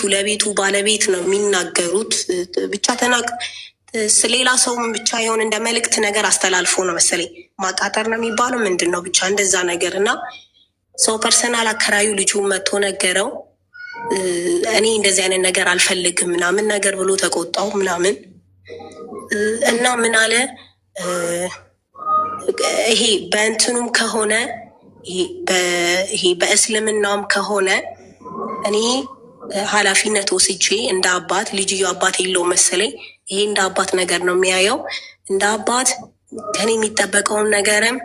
ባለቤት ነው የሚናገሩት። ብቻ ሌላ ሰውም ብቻ የሆነ እንደ መልእክት ነገር አስተላልፎ ነው መሰለኝ ማቃጠር ነው የሚባለው ምንድን ነው ብቻ እንደዛ ነገር እና ሰው ፐርሰናል አከራዩ ልጁ መጥቶ ነገረው። እኔ እንደዚህ አይነት ነገር አልፈልግም ምናምን ነገር ብሎ ተቆጣው ምናምን እና ምን አለ ይሄ በእንትኑም ከሆነ ይሄ በእስልምናውም ከሆነ እኔ ኃላፊነት ወስጄ እንደ አባት ልጅየው አባት የለው መሰለኝ ይሄ እንደ አባት ነገር ነው የሚያየው። እንደ አባት ከኔ የሚጠበቀውን ነገርም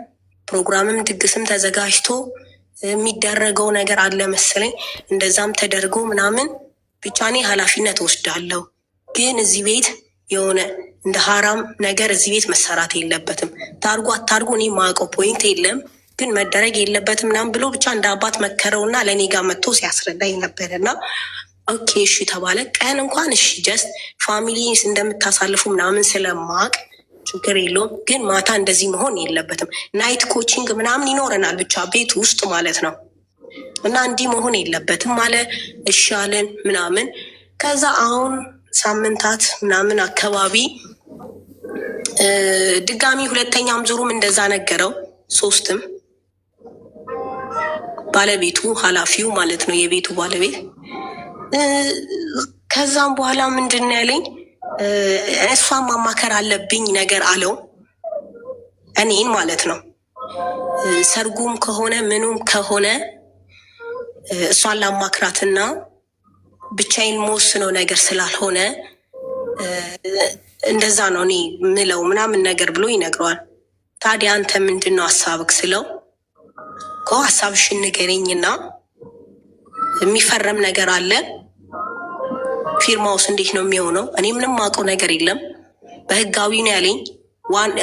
ፕሮግራምም ድግስም ተዘጋጅቶ የሚደረገው ነገር አለ መሰለኝ እንደዛም ተደርጎ ምናምን ብቻ እኔ ኃላፊነት ወስዳለሁ። ግን እዚህ ቤት የሆነ እንደ ሀራም ነገር እዚህ ቤት መሰራት የለበትም። ታርጎ አታርጎ እኔ ማውቀው ፖይንት የለም ግን መደረግ የለበትም ምናምን ብሎ ብቻ እንደ አባት መከረውና ለእኔ ጋር መጥቶ ሲያስረዳኝ ነበርና ኦኬ እሺ ተባለ። ቀን እንኳን እሺ ጀስት ፋሚሊ እንደምታሳልፉ ምናምን ስለማቅ ችግር የለውም ግን ማታ እንደዚህ መሆን የለበትም። ናይት ኮቺንግ ምናምን ይኖረናል ብቻ ቤት ውስጥ ማለት ነው እና እንዲህ መሆን የለበትም አለ። እሺ አለን ምናምን። ከዛ አሁን ሳምንታት ምናምን አካባቢ ድጋሚ 2ኛም ዙሩም እንደዛ ነገረው። 3ም ባለቤቱ ኃላፊው ማለት ነው የቤቱ ባለቤት። ከዛም በኋላ ምንድን ነው ያለኝ እሷን ማማከር አለብኝ ነገር አለው እኔን ማለት ነው። ሰርጉም ከሆነ ምኑም ከሆነ እሷን ላማክራትና ብቻዬን መወስነው ነገር ስላልሆነ እንደዛ ነው እኔ ምለው ምናምን ነገር ብሎ ይነግረዋል። ታዲያ አንተ ምንድን ነው ሀሳብክ ስለው እኮ ሀሳብሽን ንገረኝና የሚፈረም ነገር አለ ፊርማውስ እንዴት ነው የሚሆነው? እኔ ምንም ማውቀው ነገር የለም በህጋዊ ነው ያለኝ።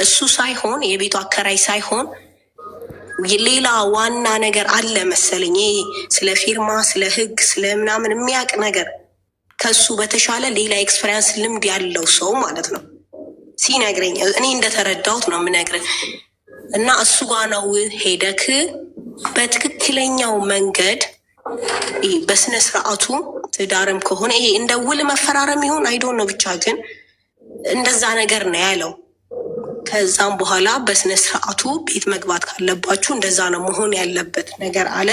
እሱ ሳይሆን የቤቱ አከራይ ሳይሆን ሌላ ዋና ነገር አለ መሰለኝ። ስለ ፊርማ፣ ስለ ህግ፣ ስለ ምናምን የሚያውቅ ነገር ከሱ በተሻለ ሌላ ኤክስፔሪንስ ልምድ ያለው ሰው ማለት ነው ሲነግረኝ፣ እኔ እንደተረዳሁት ነው የምነግርህ። እና እሱ ጋር ነው ሄደክ በትክክለኛው መንገድ በስነ ስርዓቱ ትዳርም ከሆነ ይሄ እንደ ውል መፈራረም ይሆን አይዶን ነው ብቻ ግን እንደዛ ነገር ነው ያለው። ከዛም በኋላ በስነ ስርዓቱ ቤት መግባት ካለባችሁ እንደዛ ነው መሆን ያለበት ነገር አለ።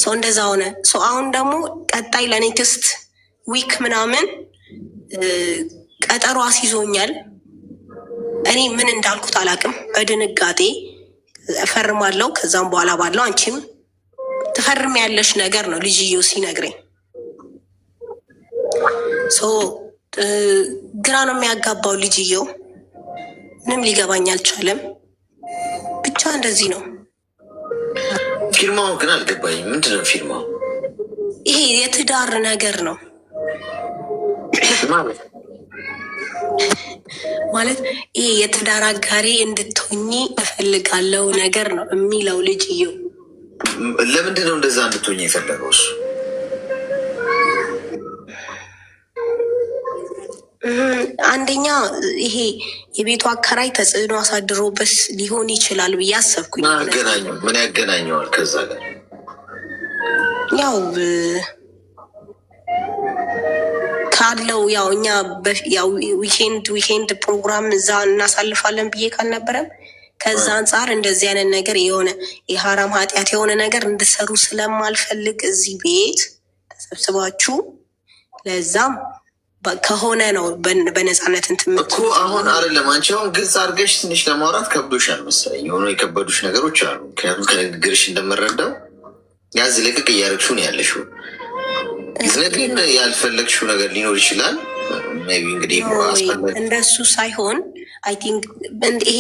ሰው እንደዛ ሆነ። ሰው አሁን ደግሞ ቀጣይ ለኔክስት ዊክ ምናምን ቀጠሮ አስይዞኛል። እኔ ምን እንዳልኩት አላውቅም። በድንጋጤ እፈርማለሁ። ከዛም በኋላ ባለው አንቺም ትፈርም ያለሽ ነገር ነው ልጅየው ሲነግረኝ። ግራ ነው የሚያጋባው ልጅየው። ምንም ሊገባኝ አልቻለም። ብቻ እንደዚህ ነው። ፊርማው ግን አልገባኝም። ምንድን ነው ፊርማው? ይሄ የትዳር ነገር ነው ማለት ይሄ የትዳር አጋሪ እንድትሆኚ እፈልጋለሁ ነገር ነው የሚለው ልጅየው። ለምንድን ነው እንደዛ እንድትሆኚ የፈለገው እሱ? አንደኛ ይሄ የቤቱ አከራይ ተጽዕኖ አሳድሮበት ሊሆን ይችላል ብዬ አሰብኩኝ። ምን ያገናኘዋል ከዛ ጋር? ያው ካለው ያው እኛ ዊኬንድ ፕሮግራም እዛ እናሳልፋለን ብዬ ካልነበረም ከዛ አንጻር እንደዚህ አይነት ነገር የሆነ የሀራም ኃጢአት የሆነ ነገር እንድሰሩ ስለማልፈልግ እዚህ ቤት ተሰብስባችሁ ለዛም ከሆነ ነው በነፃነት እንትን እኮ አሁን አይደለም። አንቺ አሁን ግልጽ አድርገሽ ትንሽ ለማውራት ከብዶሻል መሰለኝ። የሆኑ የከበዱሽ ነገሮች አሉ። ምክንያቱም ከንግግርሽ እንደምረዳው ያዝ ልቅቅ እያደረግሽው ነው ያለሽው። ግን ያልፈለግሽው ነገር ሊኖር ይችላል። ቢ እንግዲህ እንደሱ ሳይሆን አይ ቲንክ ይሄ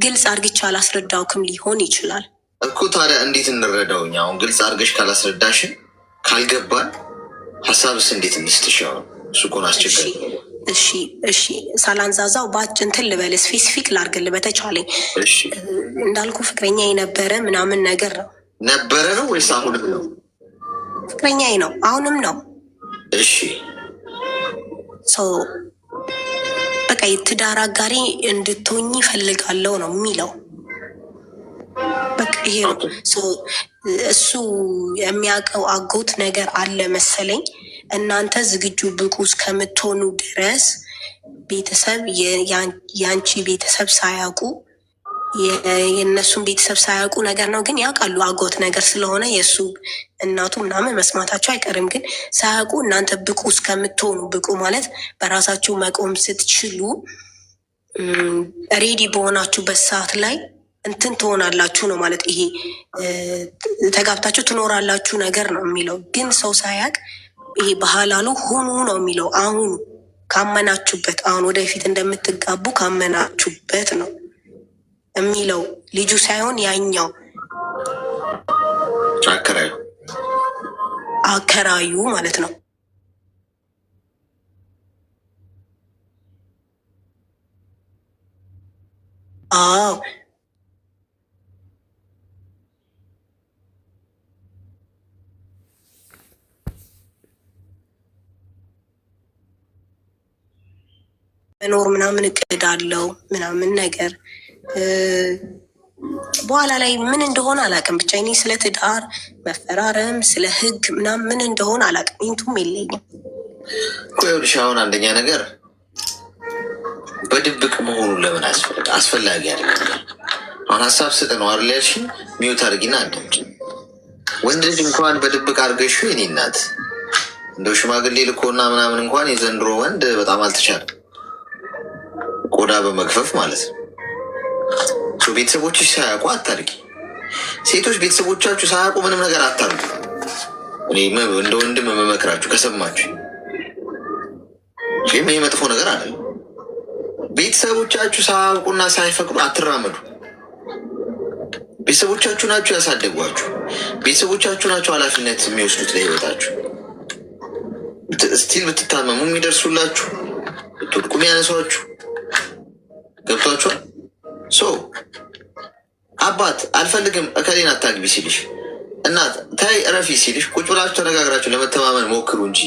ግልጽ አድርግቻ አላስረዳውክም ሊሆን ይችላል እኮ። ታዲያ እንዴት እንረዳውኛ? አሁን ግልጽ አድርገሽ ካላስረዳሽን ካልገባን ሀሳብስ እንዴት እንስትሻው? እሱ እኮ ነው አስቸጋሪ። እሺ ሳላንዛዛው እንትን ልበል፣ ስፔሲፊክ ላርግል በተቻለኝ። እንዳልኩ ፍቅረኛ የነበረ ምናምን ነገር ነው። ነበረ ነው ወይስ አሁንም ነው? ፍቅረኛ ነው፣ አሁንም ነው። እሺ በቃ የትዳር አጋሪ እንድትሆኚ ፈልጋለሁ ነው የሚለው። በቃ ይሄ ነው። እሱ የሚያውቀው አጎት ነገር አለ መሰለኝ። እናንተ ዝግጁ ብቁ እስከምትሆኑ ድረስ ቤተሰብ የአንቺ ቤተሰብ ሳያውቁ የእነሱን ቤተሰብ ሳያውቁ ነገር ነው። ግን ያውቃሉ አጎት ነገር ስለሆነ የእሱ እናቱ ምናምን መስማታቸው አይቀርም። ግን ሳያውቁ እናንተ ብቁ እስከምትሆኑ ብቁ ማለት በራሳችሁ መቆም ስትችሉ ሬዲ በሆናችሁበት ሰዓት ላይ እንትን ትሆናላችሁ ነው ማለት። ይሄ ተጋብታችሁ ትኖራላችሁ ነገር ነው የሚለው። ግን ሰው ሳያውቅ ይሄ ባህላሉ ሁኑ ነው የሚለው። አሁኑ ካመናችሁበት፣ አሁን ወደፊት እንደምትጋቡ ካመናችሁበት ነው የሚለው ልጁ ሳይሆን ያኛው አከራዩ ማለት ነው። አዎ መኖር ምናምን እቅድ አለው ምናምን ነገር በኋላ ላይ ምን እንደሆነ አላውቅም። ብቻ እኔ ስለ ትዳር መፈራረም ስለ ሕግ ምናምን ምን እንደሆነ አላውቅም። ኢንቱም የለኝም። ይኸውልሽ አሁን አንደኛ ነገር በድብቅ መሆኑ ለምን አስፈላጊ አይደለም። አሁን ሀሳብ ስጥ ነው አይደል ያልሽኝ? ሚዩት አድርጊና አዳምጪ። ወንድ ልጅ እንኳን በድብቅ አድርገሽ የኔ እናት እንደው ሽማግሌ ልኮና ምናምን እንኳን የዘንድሮ ወንድ በጣም አልተቻለም። ቆዳ በመግፈፍ ማለት ነው። ቤተሰቦችሽ ሳያውቁ አታድርጊ። ሴቶች ቤተሰቦቻችሁ ሳያውቁ ምንም ነገር አታድርጉ። እኔ እንደ ወንድም የምመክራችሁ ከሰማችሁ፣ ይህ መጥፎ ነገር አይደለም። ቤተሰቦቻችሁ ሳያውቁና ሳይፈቅዱ አትራመዱ። ቤተሰቦቻችሁ ናችሁ ያሳደጓችሁ። ቤተሰቦቻችሁ ናቸው ኃላፊነት የሚወስዱት ለህይወታችሁ። ስቲል ብትታመሙ የሚደርሱላችሁ፣ ብትወድቁ የሚያነሷችሁ። ገብቷችኋል? አባት አልፈልግም እከሌን አታግቢ ሲልሽ፣ እናት ታይ እረፊ ሲልሽ፣ ቁጭ ብላችሁ ተነጋግራችሁ ለመተማመን ሞክሩ እንጂ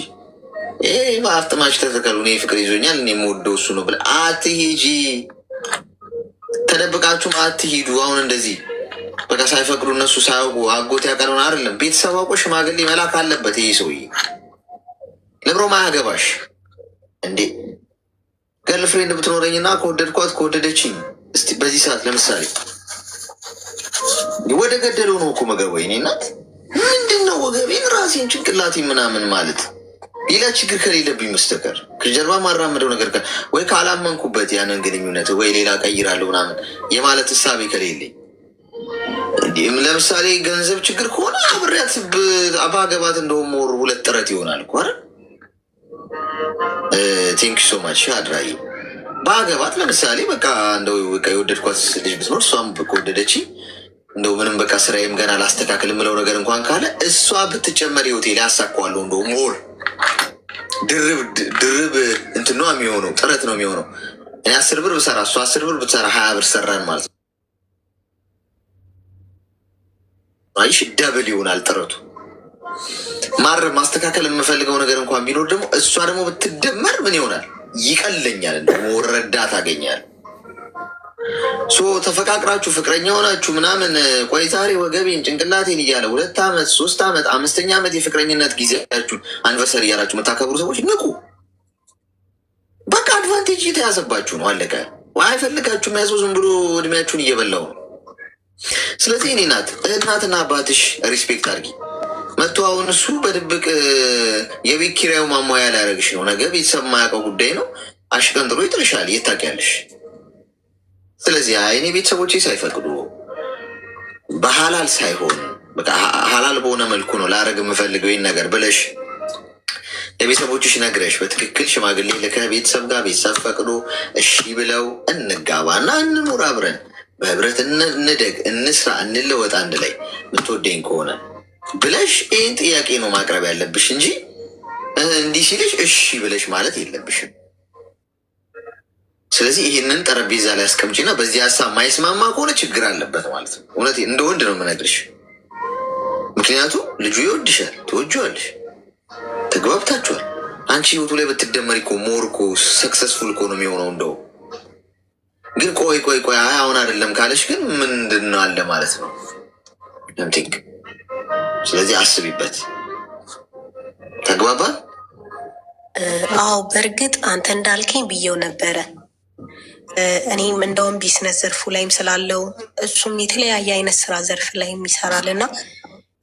ይህ በአፍጥማችሁ ተተከሉ። እኔ ፍቅር ይዞኛል እኔ የምወደው እሱ ነው ብለህ አትሂጂ። ተደብቃችሁም አትሂዱ። አሁን እንደዚህ በቃ ሳይፈቅዱ እነሱ ሳያውቁ አጎት ያቀለውን አይደለም ቤተሰብ አውቆ ሽማግሌ መላክ አለበት። ይህ ሰውዬ ለብሮ ማያገባሽ እንዴ? ገርል ፍሬንድ ብትኖረኝና ከወደድኳት ከወደደችኝ እስቲ በዚህ ሰዓት ለምሳሌ ወደ ገደለው ነው እኮ መገባ። የእኔ እናት ምንድን ነው ወገቤን ራሴን ጭንቅላቴን ምናምን ማለት ሌላ ችግር ከሌለብኝ መስተቀር ከጀርባ ማራምደው ነገር ወይ ካላመንኩበት ያንን ግንኙነት ወይ ሌላ ቀይራለሁ ምናምን የማለት እሳቤ ከሌለኝ፣ ለምሳሌ ገንዘብ ችግር ከሆነ አብሬያት በአገባት እንደውም ወር 2 ጥረት ይሆናል እኮ አይደል? ቴንክ ሶ ማች አድራይ በአገባት ለምሳሌ በቃ እንደው የወደድኳት ልጅ ብትኖር እሷም ከወደደች እንደው ምንም በቃ ስራዬም ገና ላስተካከል የምለው ነገር እንኳን ካለ እሷ ብትጨመር ሆቴል ያሳኳለሁ። እንደው ሞር ድርብ እንትን ነው የሚሆነው፣ ጥረት ነው የሚሆነው። እኔ 10 ብር ብሰራ እሷ 10 ብር ብትሰራ 20 ብር ሰራን ማለት ነው። አይሽ ደብል ይሆናል ጥረቱ። ማስተካከል የምፈልገው ነገር እንኳን ቢኖር ደግሞ እሷ ደግሞ ብትደመር ምን ይሆናል? ይቀለኛል፣ ሞር ረዳት አገኛል። ተፈቃቅራችሁ ፍቅረኛ ሆናችሁ ምናምን ቆይ ዛሬ ወገቤን ጭንቅላቴን እያለ 2 ዓመት 3 ዓመት 5ኛ ዓመት የፍቅረኝነት ጊዜያችሁን አንቨርሰሪ እያላችሁ የምታከብሩ ሰዎች ንቁ። በቃ አድቫንቴጅ የተያዘባችሁ ነው፣ አለቀ። አይፈልጋችሁ የሚያዘው ዝም ብሎ እድሜያችሁን እየበላው ነው። ስለዚህ እኔ እናትና አባትሽ ሪስፔክት አድርጊ። መጥቶ አሁን እሱ በድብቅ የቤት ኪራዩ ማሟያ ሊያደርግሽ ነው። ነገ ቤተሰብ የማያውቀው ጉዳይ ነው። አሽቀንጥሮ ይጥልሻል። የት ታውቂያለሽ? ስለዚህ እኔ ቤተሰቦቼ ሳይፈቅዱ በሀላል ሳይሆን በቃ ሀላል በሆነ መልኩ ነው ላረግ የምፈልገው ይህን ነገር ብለሽ ለቤተሰቦችሽ ነግረሽ በትክክል ሽማግሌ ልከህ ቤተሰብ ጋር ቤተሰብ ፈቅዶ እሺ ብለው እንጋባና እንኑር አብረን በህብረት እንደግ፣ እንስራ፣ እንለወጥ አንድ ላይ ምትወደኝ ከሆነ ብለሽ ይህን ጥያቄ ነው ማቅረብ ያለብሽ እንጂ እንዲህ ሲልሽ እሺ ብለሽ ማለት የለብሽም። ስለዚህ ይህንን ጠረጴዛ ላይ አስቀምጪና በዚህ ሀሳብ ማይስማማ ከሆነ ችግር አለበት ማለት ነው። እውነት እንደ ወንድ ነው የምነግርሽ። ምክንያቱም ልጁ ይወድሻል፣ ትወጂዋለሽ፣ ተግባብታችኋል። አንቺ ህይወቱ ላይ ብትደመሪ እኮ ሞር እኮ ሰክሰስፉል እኮ ነው የሚሆነው። እንደው ግን ቆይ አሁን አይደለም ካለሽ ግን ምንድን ነው አለ ማለት ነው ምቲንክ። ስለዚህ አስቢበት። ተግባባ? አዎ በእርግጥ አንተ እንዳልከኝ ብዬው ነበረ። እኔም እንደውም ቢዝነስ ዘርፉ ላይም ስላለው እሱም የተለያየ አይነት ስራ ዘርፍ ላይም ይሰራል እና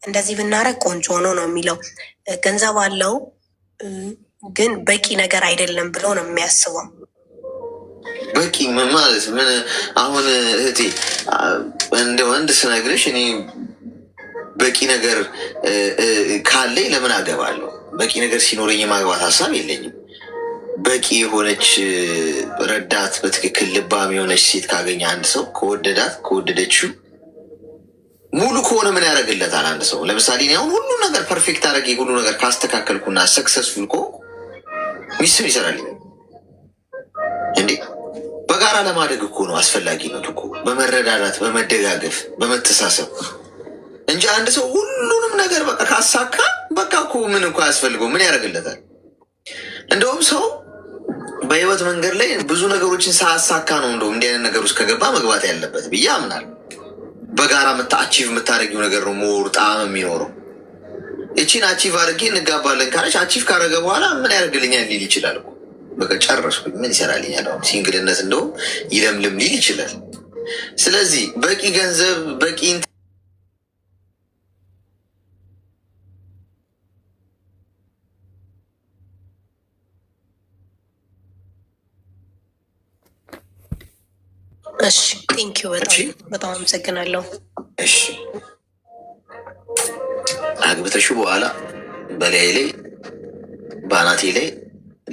እንደዚህ ብናረግ ቆንጆ ሆኖ ነው የሚለው። ገንዘብ አለው ግን በቂ ነገር አይደለም ብሎ ነው የሚያስበው። በቂ ማለት ምን? አሁን እህቴ እንደ ወንድ ስነግርሽ እኔ በቂ ነገር ካለኝ ለምን አገባለሁ? በቂ ነገር ሲኖረኝ የማግባት ሀሳብ የለኝም። በቂ የሆነች ረዳት፣ በትክክል ልባም የሆነች ሴት ካገኘ አንድ ሰው ከወደዳት ከወደደችው ሙሉ ከሆነ ምን ያደርግለታል? አንድ ሰው ለምሳሌ አሁን ሁሉ ነገር ፐርፌክት አድርጌ ሁሉ ነገር ካስተካከልኩና ሰክሰስፉል ከሆንኩ ሚስትም ይሰራልኝ እንዴ? በጋራ ለማደግ እኮ ነው አስፈላጊነቱ እኮ በመረዳዳት በመደጋገፍ በመተሳሰብ እንጂ አንድ ሰው ሁሉንም ነገር በቃ ካሳካ በቃ እኮ ምን እኮ ያስፈልገው ምን ያደርግለታል? እንደውም ሰው በህይወት መንገድ ላይ ብዙ ነገሮችን ሳያሳካ ነው እንደውም እንዲህ አይነት ነገር ውስጥ ከገባ መግባት ያለበት ብዬ አምናለሁ። በጋራ አቺቭ የምታደርጊው ነገር ነው ሞር ጣዕም የሚኖረው። እቺን አቺቭ አድርጌ እንጋባለን ካለች አቺቭ ካደረገ በኋላ ምን ያደርግልኛል ሊል ይችላል። በቃ ጨረስኩኝ ምን ይሰራልኛል? አሁን ሲንግልነት እንደውም ይለምልም ሊል ይችላል። ስለዚህ በቂ ገንዘብ በቂ እሺ ቴንኪው በጣም አመሰግናለሁ። እሺ አግብተሽ በኋላ በላይ ላይ በአናቴ ላይ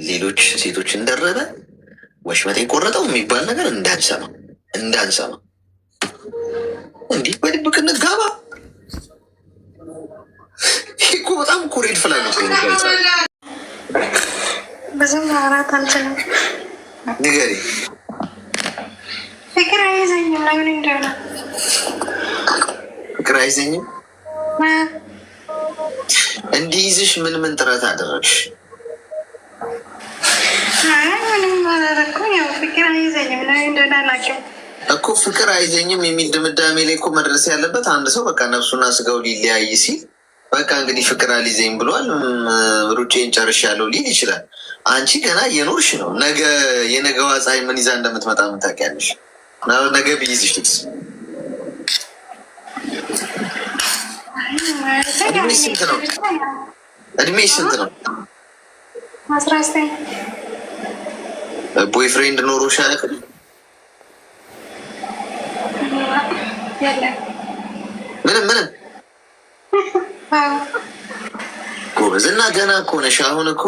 ሌሎች ሴቶች እንደረበ ወሽመጤ ቆረጠው የሚባል ነገር እንዳንሰማ እንዲህ በድብቅ እንጋባ። ይህ እኮ በጣም እኮ ሬድ ፍላግ ብዙም ማውራት አልችልም። ንገሪ። ፍቅር አይዘኝም። ለምን እንደሆነ ፍቅር አይዘኝም። እንዲይዝሽ ምን ምን ጥረት አደረግሽ? ምንም አላደረኩም። ያው ፍቅር አይዘኝም። ለምን እንደሆነ አላውቅም እኮ። ፍቅር አይዘኝም የሚል ድምዳሜ ላይ እኮ መድረስ ያለበት አንድ ሰው በቃ ነፍሱና ስጋው ሊለያይ ሲል በቃ እንግዲህ ፍቅር አልይዘኝ ብሏል፣ ሩጬን ጨርሻለሁ ሊል ይችላል። አንቺ ገና እየኖርሽ ነው። ነገ የነገዋ ፀሐይ ምን ይዛ እንደምትመጣ ምን ታውቂያለሽ? ነገ ብይዝሽ ትክስ እድሜሽ ስንት ነው? እድሜሽ ስንት ነው? 19 ቦይፍሬንድ ኖሮሽ አያውቅም? ምንም ምንም ጎበዝ እና ገና እኮ ነሽ። አሁን እኮ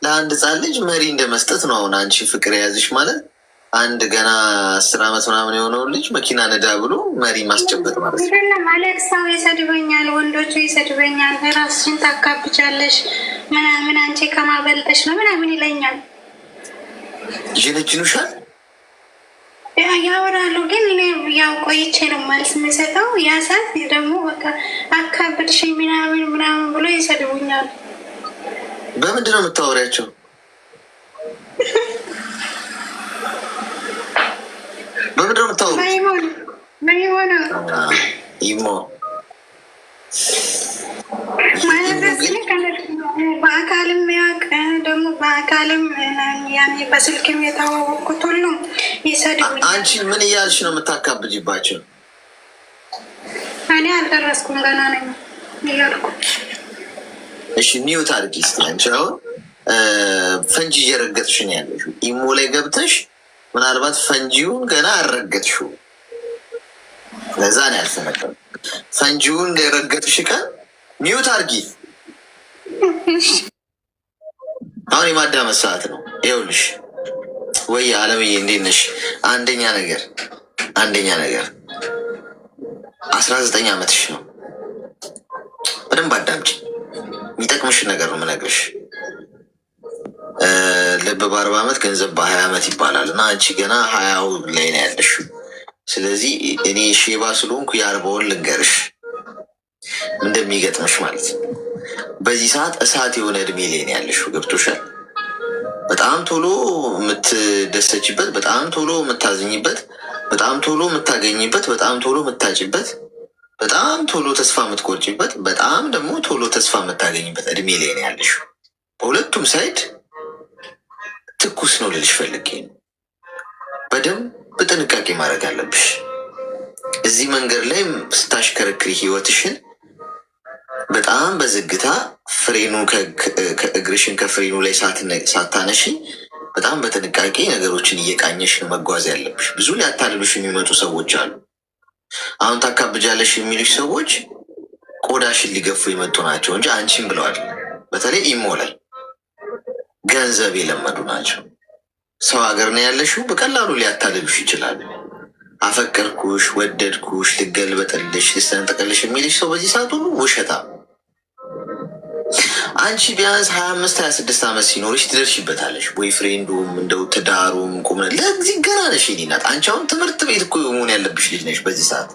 ለአንድ ህፃን ልጅ መሪ እንደ መስጠት ነው። አሁን አንቺ ፍቅር የያዝሽ ማለት አንድ ገና 10 ዓመት ምናምን የሆነውን ልጅ መኪና ነዳ ብሎ መሪ ማስጨበጥ ማለት ነው። ማለት ሰው ይሰድበኛል፣ ወንዶቹ ይሰድበኛል፣ ራስሽን ታካብቻለሽ ምናምን አንቺ ከማበልጠሽ ነው ምናምን ይለኛል፣ ይጀነጅኑሻል፣ ያወራሉ። ግን እኔ ያው ቆይቼ ነው መልስ የምሰጠው። ያ ሰዓት ደግሞ በቃ አካብድሽ ምናምን ምናምን ብሎ ይሰድቡኛል። በምንድን ነው የምታወሪያቸው? በምንድን ነው የምታወሩ? ኢሞ በአካልም ያውቅ ደግሞ በአካልም ያኔ በስልክም የተዋወቅኩት ሁሉም ይሰድቡኛል። አንቺ ምን እያልሽ ነው የምታካብጅባቸው? እኔ አልደረስኩም ገና ነኝ እያልኩ። እሺ ሚዩት አድርጊ እስኪ። አንቺ አሁን ፈንጂ እየረገጥሽ ነው ያለሽው። ኢሞ ላይ ገብተሽ ምናልባት ፈንጂውን ገና አልረገጥሽው፣ ለዛ ነው ያልፈነቀው። ፈንጂውን የረገጥሽ ቀን ሚዩት አድርጊ። አሁን የማዳመጥ ሰዓት ነው። ይኸውልሽ ወይ አለምዬ እንዴት ነሽ? አንደኛ ነገር 19 ዓመትሽ ነው። በደንብ አዳምጪ። የሚጠቅምሽን ነገር ነው የምነግርሽ። ልብ በ40 ዓመት ገንዘብ በ20 ዓመት ይባላል እና አንቺ ገና 20 ላይ ነው ያለሽው። ስለዚህ እኔ ሼባ ስለሆንኩ የ40ውን ልንገርሽ እንደሚገጥምሽ ማለት ነው። በዚህ ሰዓት እሳት የሆነ እድሜ ላይ ነው ያለሽው። ገብቶሻል? በጣም ቶሎ የምትደሰችበት፣ በጣም ቶሎ የምታዝኝበት፣ በጣም ቶሎ የምታገኝበት፣ በጣም ቶሎ የምታጭበት፣ በጣም ቶሎ ተስፋ የምትቆርጭበት፣ በጣም ደግሞ ቶሎ ተስፋ የምታገኝበት እድሜ ላይ ነው ያለሽው። በሁለቱም ሳይድ ትኩስ ነው ልልሽ ፈልጌ ነው። በደንብ ጥንቃቄ ማድረግ አለብሽ። እዚህ መንገድ ላይ ስታሽከረክሪ ህይወትሽን በጣም በዝግታ ፍሬኑ እግርሽን ከፍሬኑ ላይ ሳታነሺ በጣም በጥንቃቄ ነገሮችን እየቃኘሽ ነው መጓዝ ያለብሽ። ብዙ ሊያታልሉሽ የሚመጡ ሰዎች አሉ። አሁን ታካብጃለሽ የሚሉሽ ሰዎች ቆዳሽን ሊገፉ የመጡ ናቸው እንጂ አንቺን ብለዋል። በተለይ ኢሞ ላይ ገንዘብ የለመዱ ናቸው። ሰው ሀገር ነው ያለሽው፣ በቀላሉ ሊያታልሉሽ ይችላሉ። አፈቀርኩሽ፣ ወደድኩሽ፣ ልገልበጥልሽ፣ ልሰንጠቅልሽ የሚልሽ ሰው በዚህ ሰዓት ሁሉ ውሸታ። አንቺ ቢያንስ 25-26 ዓመት ሲኖርሽ ትደርሽበታለሽ። ቦይ ፍሬንዱም እንደው ትዳሩም ቁም ለዚህ ገና ነሽ። ናት አንቺ አሁን ትምህርት ቤት እኮ መሆን ያለብሽ ልጅ ነሽ። በዚህ ሰዓት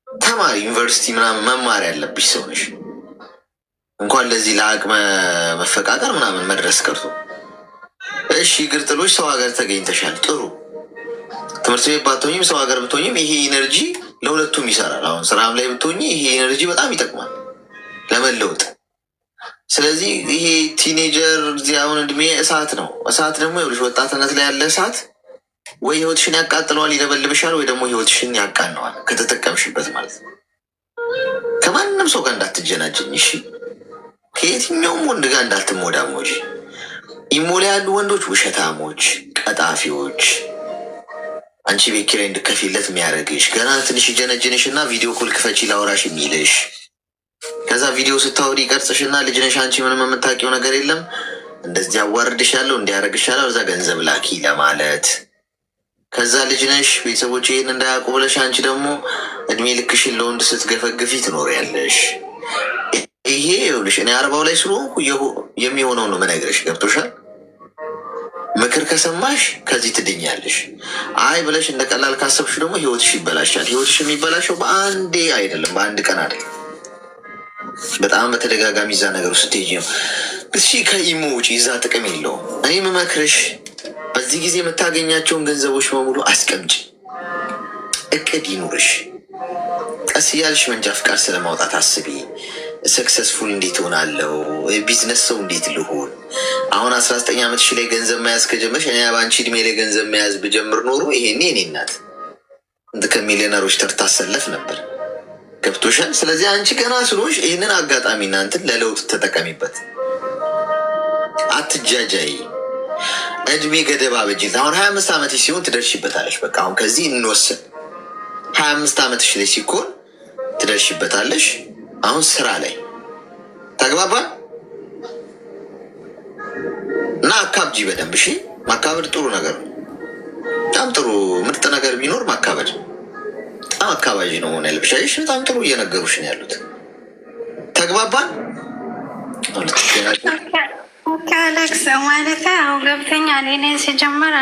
ተማሪ ዩኒቨርሲቲ ምናምን መማር ያለብሽ ሰው ነሽ። እንኳን ለዚህ ለአቅመ መፈቃቀር ምናምን መድረስ ቀርቶ እሺ ግርጥሎች ሰው ሀገር ተገኝተሻል። ጥሩ ትምህርት ቤት ባትሆኝም ሰው ሀገር ብትሆኝም ይሄ ኢነርጂ ለሁለቱም ይሰራል። አሁን ስራም ላይ ብትሆኝ ይሄ ኢነርጂ በጣም ይጠቅማል ለመለወጥ። ስለዚህ ይሄ ቲኔጀር እዚህ አሁን እድሜ እሳት ነው። እሳት ደግሞ ይኸውልሽ ወጣትነት ላይ ያለ እሳት ወይ ህይወትሽን ያቃጥለዋል፣ ይለበልብሻል፣ ወይ ደግሞ ህይወትሽን ያቃነዋል ከተጠቀምሽበት ማለት ነው። ከማንም ሰው ጋር እንዳትጀናጅኝ እሺ። ከየትኛውም ወንድ ጋር እንዳትሞዳሞጂ። ኢሞ ላይ ያሉ ወንዶች ውሸታሞች፣ ቀጣፊዎች፣ አንቺ ቤት ኪራይ እንድከፊለት የሚያደርግሽ ገና ትንሽ ጀነጅንሽ እና ቪዲዮ ኮል ክፈቺ ላውራሽ የሚልሽ ከዛ ቪዲዮ ስታወሪ ቀርጽሽ እና ልጅ ነሽ አንቺ ምንም የምታውቂው ነገር የለም እንደዚህ አዋርድሽ ያለው እንዲያደርግሽ ያለው እዛ ገንዘብ ላኪ ለማለት ከዛ ልጅ ነሽ፣ ቤተሰቦች ይህን እንዳያውቁ ብለሽ አንቺ ደግሞ እድሜ ልክሽን ለወንድ ስትገፈግፊ ትኖሪያለሽ። ይሄ ይኸውልሽ እኔ 40 ላይ ስለሆንኩ የሚሆነው ነው የምነግርሽ። ገብቶሻል? ምክር ከሰማሽ ከዚህ ትድኛለሽ። አይ ብለሽ እንደ ቀላል ካሰብሽ ደግሞ ህይወትሽ ይበላሻል። ህይወትሽ የሚበላሸው በአንዴ አይደለም፣ በአንድ ቀን አይደለም። በጣም በተደጋጋሚ እዛ ነገር ውስጥ ስትሄጂ ነው። እሺ ከኢሞ ውጪ እዛ ጥቅም የለውም። እኔ የምመክርሽ በዚህ ጊዜ የምታገኛቸውን ገንዘቦች በሙሉ አስቀምጪ። እቅድ ይኑርሽ። ቀስ እያልሽ መንጃ ፍቃድ ስለማውጣት አስቢ። ሰክሰስፉል እንዴት ሆናለው? ቢዝነስ ሰው እንዴት ልሆን? አሁን 19 ዓመትሽ ላይ ገንዘብ መያዝ ከጀመርሽ እኔ በአንቺ እድሜ ላይ ገንዘብ መያዝ ብጀምር ኖሮ ይሄኔ እኔ እናት ከሚሊዮነሮች ተርታ አሰለፍ ነበር። ገብቶሻል? ስለዚህ አንቺ ገና ስለሆንሽ ይህንን አጋጣሚ እናንትን ለለውጥ ተጠቀሚበት። አትጃጃይ። እድሜ ገደብ አበጅት። አሁን 25 ዓመትሽ ሲሆን ትደርሽበታለሽ። በቃ አሁን ከዚህ እንወስን። 25 ዓመትሽ ላይ ሲኮን ትደርሽበታለሽ። አሁን ስራ ላይ ተግባባል እና አካብጂ በደንብ እሺ። ማካበድ ጥሩ ነገር ነው። በጣም ጥሩ ምርጥ ነገር ቢኖር ማካበድ። በጣም አካባቢ ነው ሆነ ያለብሻሽ። በጣም ጥሩ እየነገሩሽ ነው ያሉት። ተግባባል። ከአሌክስ ማለት አሁ ገብተኛል። እኔ ሲጀመር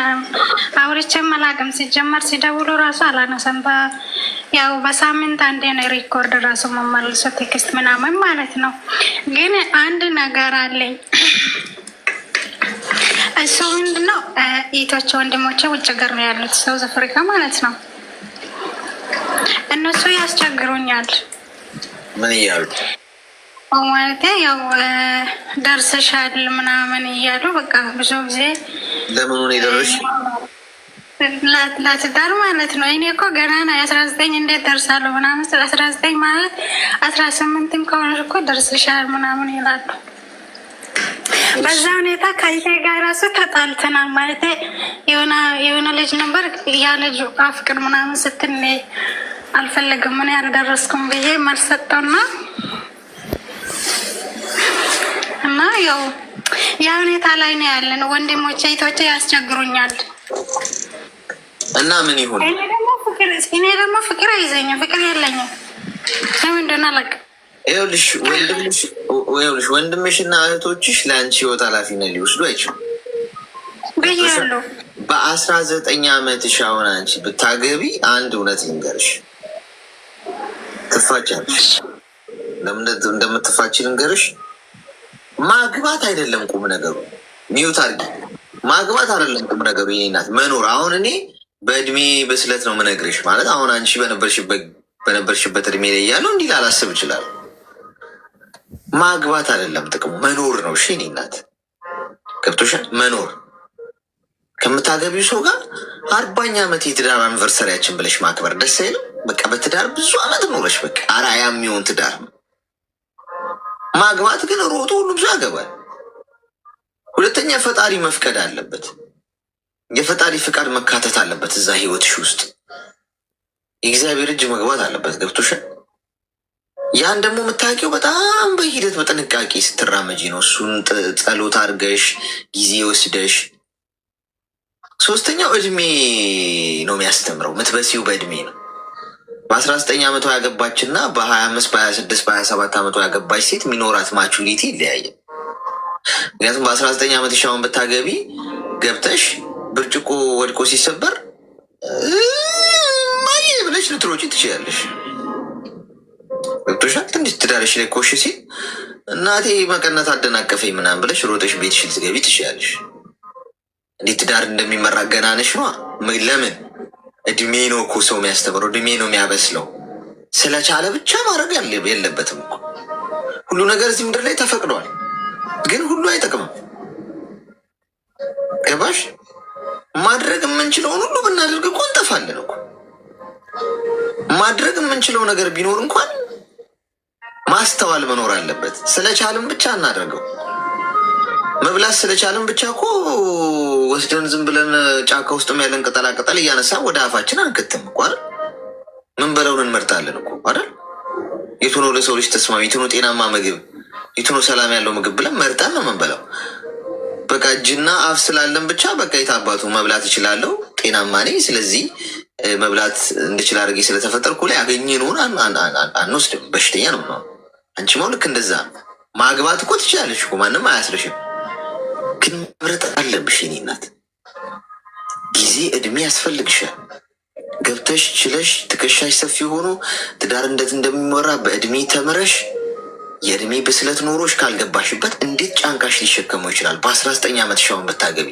አውርቼም አላውቅም። ሲጀመር ሲደውሉ ራሱ አላነሳም። ያው በሳምንት አንዴ ነው ሪኮርድ ራሱ መመልሶ ቴክስት ምናምን ማለት ነው። ግን አንድ ነገር አለኝ። እሱ ምንድነው ኢቶች ወንድሞቼ ውጭ ሀገር ነው ያሉት፣ ሳውዝ አፍሪካ ማለት ነው። እነሱ ያስቸግሩኛል። ምን እያሉ ማለት ያው ደርሰሻል ምናምን እያሉ በቃ ብዙ ጊዜ ለምኑ ነው የደረሽ? ለትዳር ማለት ነው። እኔ እኮ ገና ነው 19 እንዴት ደርሳለሁ ምናምን 19 ማለት 18ም ከሆነሽ እኮ ደርሰሻል ምናምን ይላሉ። በዛ ሁኔታ ከይሄ ጋር ራሱ ተጣልተናል። ማለት የሆነ ልጅ ነበር ያ ልጅ አፍቅር ምናምን ስትል አልፈለግም ምን ያልደረስኩም ብዬ መልስ ሰጠውና እና ያው ያ ሁኔታ ላይ ነው ያለን። ወንድሞቼ እህቶቼ ያስቸግሩኛል እና ምን ይሁን? እኔ ደግሞ ፍቅር አይዘኝም፣ ፍቅር የለኝም። ለምን እንደሆነ አላውቅም። ይኸውልሽ ወንድምሽና እህቶችሽ ለአንቺ ህይወት ኃላፊነት ሊወስዱ አይችሉም ብያለሁ። በ19 ዓመትሽ አሁን አንቺ ብታገቢ አንድ እውነት ልንገርሽ፣ ትፋቻለሽ። ለምን እንደምትፋች ልንገርሽ። ማግባት አይደለም ቁም ነገሩ። ሚዩት አድርጊ። ማግባት አይደለም ቁም ነገሩ። የኔ እናት መኖር። አሁን እኔ በእድሜ በስለት ነው የምነግርሽ። ማለት አሁን አንቺ በነበርሽበት እድሜ ላይ እያለሁ እንዲህ ላላስብ እችላለሁ። ማግባት አይደለም ጥቅሙ፣ መኖር ነው። እሺ የኔ እናት ገብቶሻል? መኖር ከምታገቢው ሰው ጋር 40ኛ ዓመት የትዳር አንቨርሰሪያችን ብለሽ ማክበር ደስ አይልም? በቃ በትዳር ብዙ ዓመት ኖረሽ በቃ አርአያ የሚሆን ትዳር ነው። ማግባት ግን ሮጦ ሁሉም ሰው ያገባል። ሁለተኛ ፈጣሪ መፍቀድ አለበት። የፈጣሪ ፍቃድ መካተት አለበት እዛ ህይወትሽ ውስጥ። የእግዚአብሔር እጅ መግባት አለበት። ገብቶሻል? ያን ደግሞ የምታውቂው በጣም በሂደት በጥንቃቄ ስትራመጂ ነው። እሱን ጸሎት አድርገሽ ጊዜ ወስደሽ። ሶስተኛው እድሜ ነው የሚያስተምረው። የምትበሲው በእድሜ ነው። በ19 ዓመቷ ያገባች እና በ25 በ26 በ27 ዓመቷ ያገባች ሴት የሚኖራት ማቹሪቲ ይለያያል። ምክንያቱም በ19 ዓመት ሻውን ብታገቢ ገብተሽ ብርጭቆ ወድቆ ሲሰበር ማየ ብለሽ ልትሮጪ ትችላለሽ። ገብቶሻል? ትንሽ ትዳርሽ ላይ ኮሽ ሲል እናቴ መቀነት አደናቀፈኝ ምናምን ብለሽ ሮጠሽ ቤትሽ ልትገቢ ትችላለሽ። እንዴት ትዳር እንደሚመራ ገና ነሽ ነዋ። ለምን? እድሜ ነው እኮ ሰው የሚያስተምረው፣ እድሜ ነው የሚያበስለው። ስለቻለ ብቻ ማድረግ የለበትም እኮ። ሁሉ ነገር እዚህ ምድር ላይ ተፈቅዷል፣ ግን ሁሉ አይጠቅምም። ገባሽ? ማድረግ የምንችለውን ሁሉ ብናደርግ እኮ እንጠፋለን እኮ። ማድረግ የምንችለው ነገር ቢኖር እንኳን ማስተዋል መኖር አለበት። ስለቻልን ብቻ እናደርገው። መብላት ስለቻልን ብቻ እኮ ወስደን ዝም ብለን ጫካ ውስጥም ያለን ቅጠላ ቅጠል እያነሳን ወደ አፋችን አንከትም እኮ አይደል? ምን በለውን እንመርጣለን እኮ አይደል? የቱ ነው ለሰው ልጅ ተስማሚ፣ የቱ ነው ጤናማ ምግብ፣ የቱ ነው ሰላም ያለው ምግብ ብለን መርጠን ነው የምንበላው። በቃ እጅና አፍ ስላለን ብቻ በቃ የታባቱ መብላት እችላለሁ፣ ጤናማ ነኝ። ስለዚህ መብላት እንድችል አድርጌ ስለተፈጠርኩ ላይ ያገኘነውን አንወስድም። በሽተኛ ነው ነው። አንቺ ልክ እንደዛ ማግባት እኮ ትችላለች እኮ ማንም አያስርሽም። ግን መምረጥ አለብሽ የኔ እናት። ጊዜ እድሜ ያስፈልግሻል። ገብተሽ ችለሽ ትከሻሽ ሰፊ ሆኖ ትዳር እንዴት እንደሚመራ በእድሜ ተምረሽ የእድሜ ብስለት ኖሮሽ ካልገባሽበት እንዴት ጫንቃሽ ሊሸከመው ይችላል? በ19 ዓመት ሻውን ብታገቢ።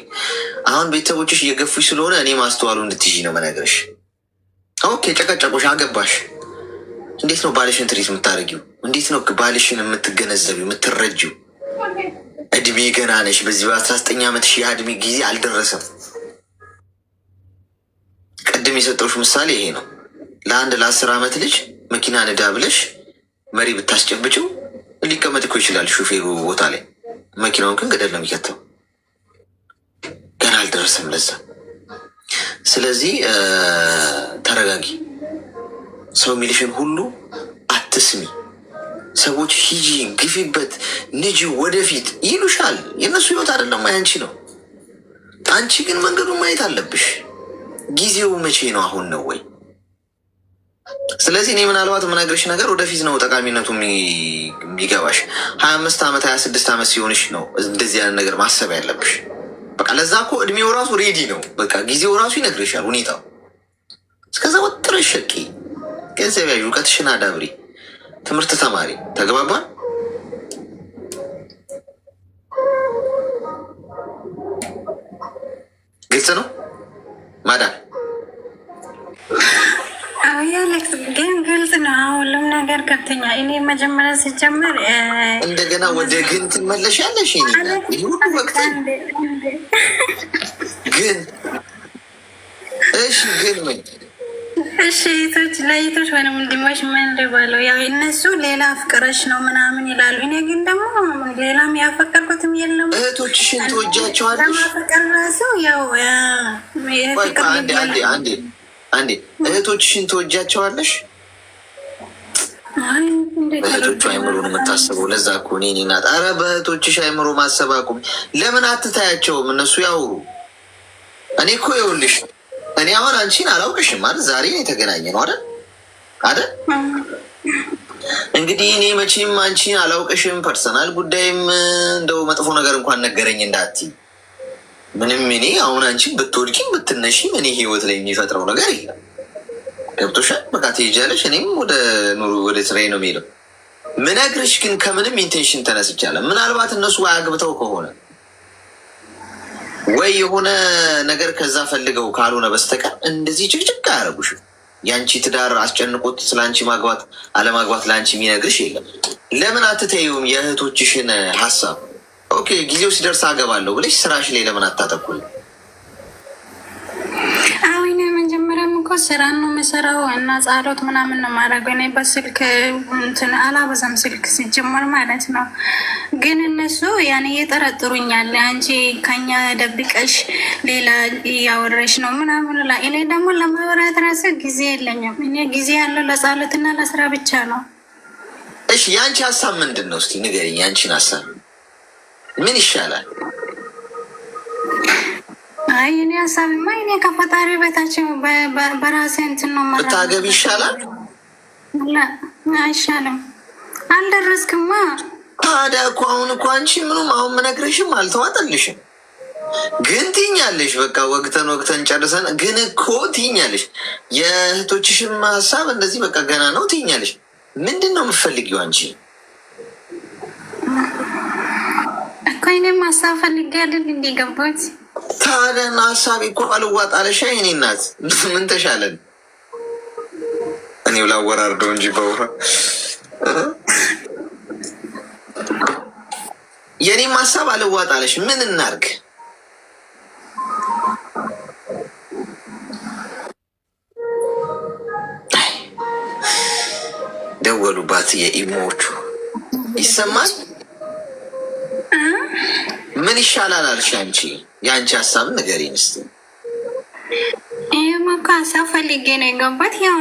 አሁን ቤተሰቦችሽ እየገፉሽ ስለሆነ እኔ ማስተዋሉ እንድትይዥ ነው መነግረሽ። ኦኬ ጨቀጨቆሽ፣ አገባሽ። እንዴት ነው ባልሽን ትሪት የምታደርጊው? እንዴት ነው ባልሽን የምትገነዘቢው የምትረጂው? እድሜ ገና ነሽ። በዚህ በ19 ዓመትሽ ያ እድሜ ጊዜ አልደረሰም። ቅድም የሰጠውሽ ምሳሌ ይሄ ነው። ለአንድ ለ10 ዓመት ልጅ መኪና ንዳ ብለሽ መሪ ብታስጨብጭው ሊቀመጥ እኮ ይችላል ሹፌሩ ቦታ ላይ። መኪናውን ግን ገደል ነው የሚከተው። ገና አልደረሰም ለዛ። ስለዚህ ተረጋጊ። ሰው የሚልሽን ሁሉ አትስሚ። ሰዎች ሂጂ፣ ግፊበት፣ ንጂ፣ ወደፊት ይሉሻል። የእነሱ ህይወት አይደለም ያንቺ ነው። አንቺ ግን መንገዱን ማየት አለብሽ። ጊዜው መቼ ነው? አሁን ነው ወይ? ስለዚህ እኔ ምናልባት የምነግርሽ ነገር ወደፊት ነው ጠቃሚነቱ የሚገባሽ። 25 ዓመት 26 ዓመት ሲሆንሽ ነው እንደዚህ አይነት ነገር ማሰብ ያለብሽ። በቃ ለዛ እኮ እድሜው ራሱ ሬዲ ነው። በቃ ጊዜው ራሱ ይነግርሻል ሁኔታው። እስከዛ ወጥረሽ ሸቂ፣ ገንዘብ ያዥ፣ እውቀትሽን አዳብሪ፣ ትምህርት ተማሪ። ተግባባን? ግልጽ ነው ማዳም? ያለክስ ግን ግልጽ ነው። ሁሉም ነገር ገብተኛ። እኔ መጀመሪያ ሲጀምር እንደገና ወደ ግን ትመለሻለሽ። ይህ ሁሉ ወቅት ግን እሺ፣ ግን ምን እሺ፣ ቶች ለይቶች ወይም ወንድሞች ምን ልበለው? ያው እነሱ ሌላ አፍቅረሽ ነው ምናምን ይላሉ። እኔ ግን ደግሞ ሌላም ያፈቀርኩትም የለም። እህቶችሽን ትወጃቸዋለሽ? ለማፈቀር ራሱ ያው አንዴ እህቶችሽን ትወጃቸዋለሽ? በእህቶቹ አይምሮ ነው የምታስበው። ለዛ እኮ እኔ ናት። ኧረ በእህቶችሽ አይምሮ ማሰብ አቁም። ለምን አትታያቸውም? እነሱ ያውሩ። እኔ እኮ ይኸውልሽ፣ እኔ አሁን አንቺን አላውቅሽም ማለት ዛሬ የተገናኘ ነው አይደል? እንግዲህ እኔ መቼም አንቺን አላውቅሽም። ፐርሰናል ጉዳይም እንደው መጥፎ ነገር እንኳን ነገረኝ እንዳትይ ምንም። እኔ አሁን አንቺን ብትወድቂም ብትነሺም እኔ ህይወት ላይ የሚፈጥረው ነገር የለም። ገብቶሻል? በቃ ትሄጃለሽ፣ እኔም ወደ ስራዬ ነው የምሄደው። ምነግርሽ ግን ከምንም ኢንቴንሽን ተነስቻለሁ። ምናልባት እነሱ አያግብተው ከሆነ ወይ የሆነ ነገር ከዛ ፈልገው ካልሆነ በስተቀር እንደዚህ ጭቅጭቅ አያደርጉሽም። የአንቺ ትዳር አስጨንቆት ስለ አንቺ ማግባት አለማግባት ለአንቺ የሚነግርሽ የለም። ለምን አትተይውም የእህቶችሽን ሀሳብ? ኦኬ ጊዜው ሲደርስ አገባለሁ ብለሽ ስራሽ ላይ ለምን አታተኩል? አሁን መጀመሪያም እኮ ስራ ነው የምሰራው እና ጸሎት ምናምን ነው ማድረገው። እኔ በስልክ እንትን አላበዛም ስልክ ሲጀመር ማለት ነው። ግን እነሱ ያኔ እየጠረጥሩኛል። አንቺ ከኛ ደብቀሽ ሌላ እያወረሽ ነው ምናምን ላ እኔ ደግሞ ለማውራት ራሱ ጊዜ የለኝም። እኔ ጊዜ ያለው ለጸሎትና ለስራ ብቻ ነው። እሺ የአንቺ ሀሳብ ምንድን ነው? እስኪ ንገሪኝ። የአንቺን ሀሳብ ምን ይሻላል? አይ እኔ ሀሳብማ እኔ ከፈጣሪ በታች በራሴ እንትን ነው ማለት ብታገቢ ይሻላል። አይሻልም? አልደረስክማ። ታዲያ እኮ አሁን እኮ አንቺ ምኑም አሁን ምነግርሽም አልተዋጠልሽም። ግን ትይኛለሽ በቃ ወግተን ጨርሰን ግን እኮ ትይኛለሽ። የእህቶችሽም ሀሳብ እንደዚህ በቃ ገና ነው ትይኛለሽ። ምንድን ነው የምትፈልጊው አንቺ? እኮ እኔም ሀሳብ ፈልጌያለሁ እንዲገባት። ታዲያ ሀሳቤ እኮ አልዋጣለሽ። የእኔ እናት ምን ተሻለን? እኔው ላወራርደው እንጂ በውሃ የእኔም ሀሳብ አልዋጣለሽ። ምን እናርግ? ደወሉባት የኢሞቹ ይሰማል። ምን ይሻላል አልሽ አንቺ? የአንቺ ሀሳብ ንገሪኝ እስኪ። ይህም እኮ ሀሳብ ፈልጌ ነው የገባት። ያው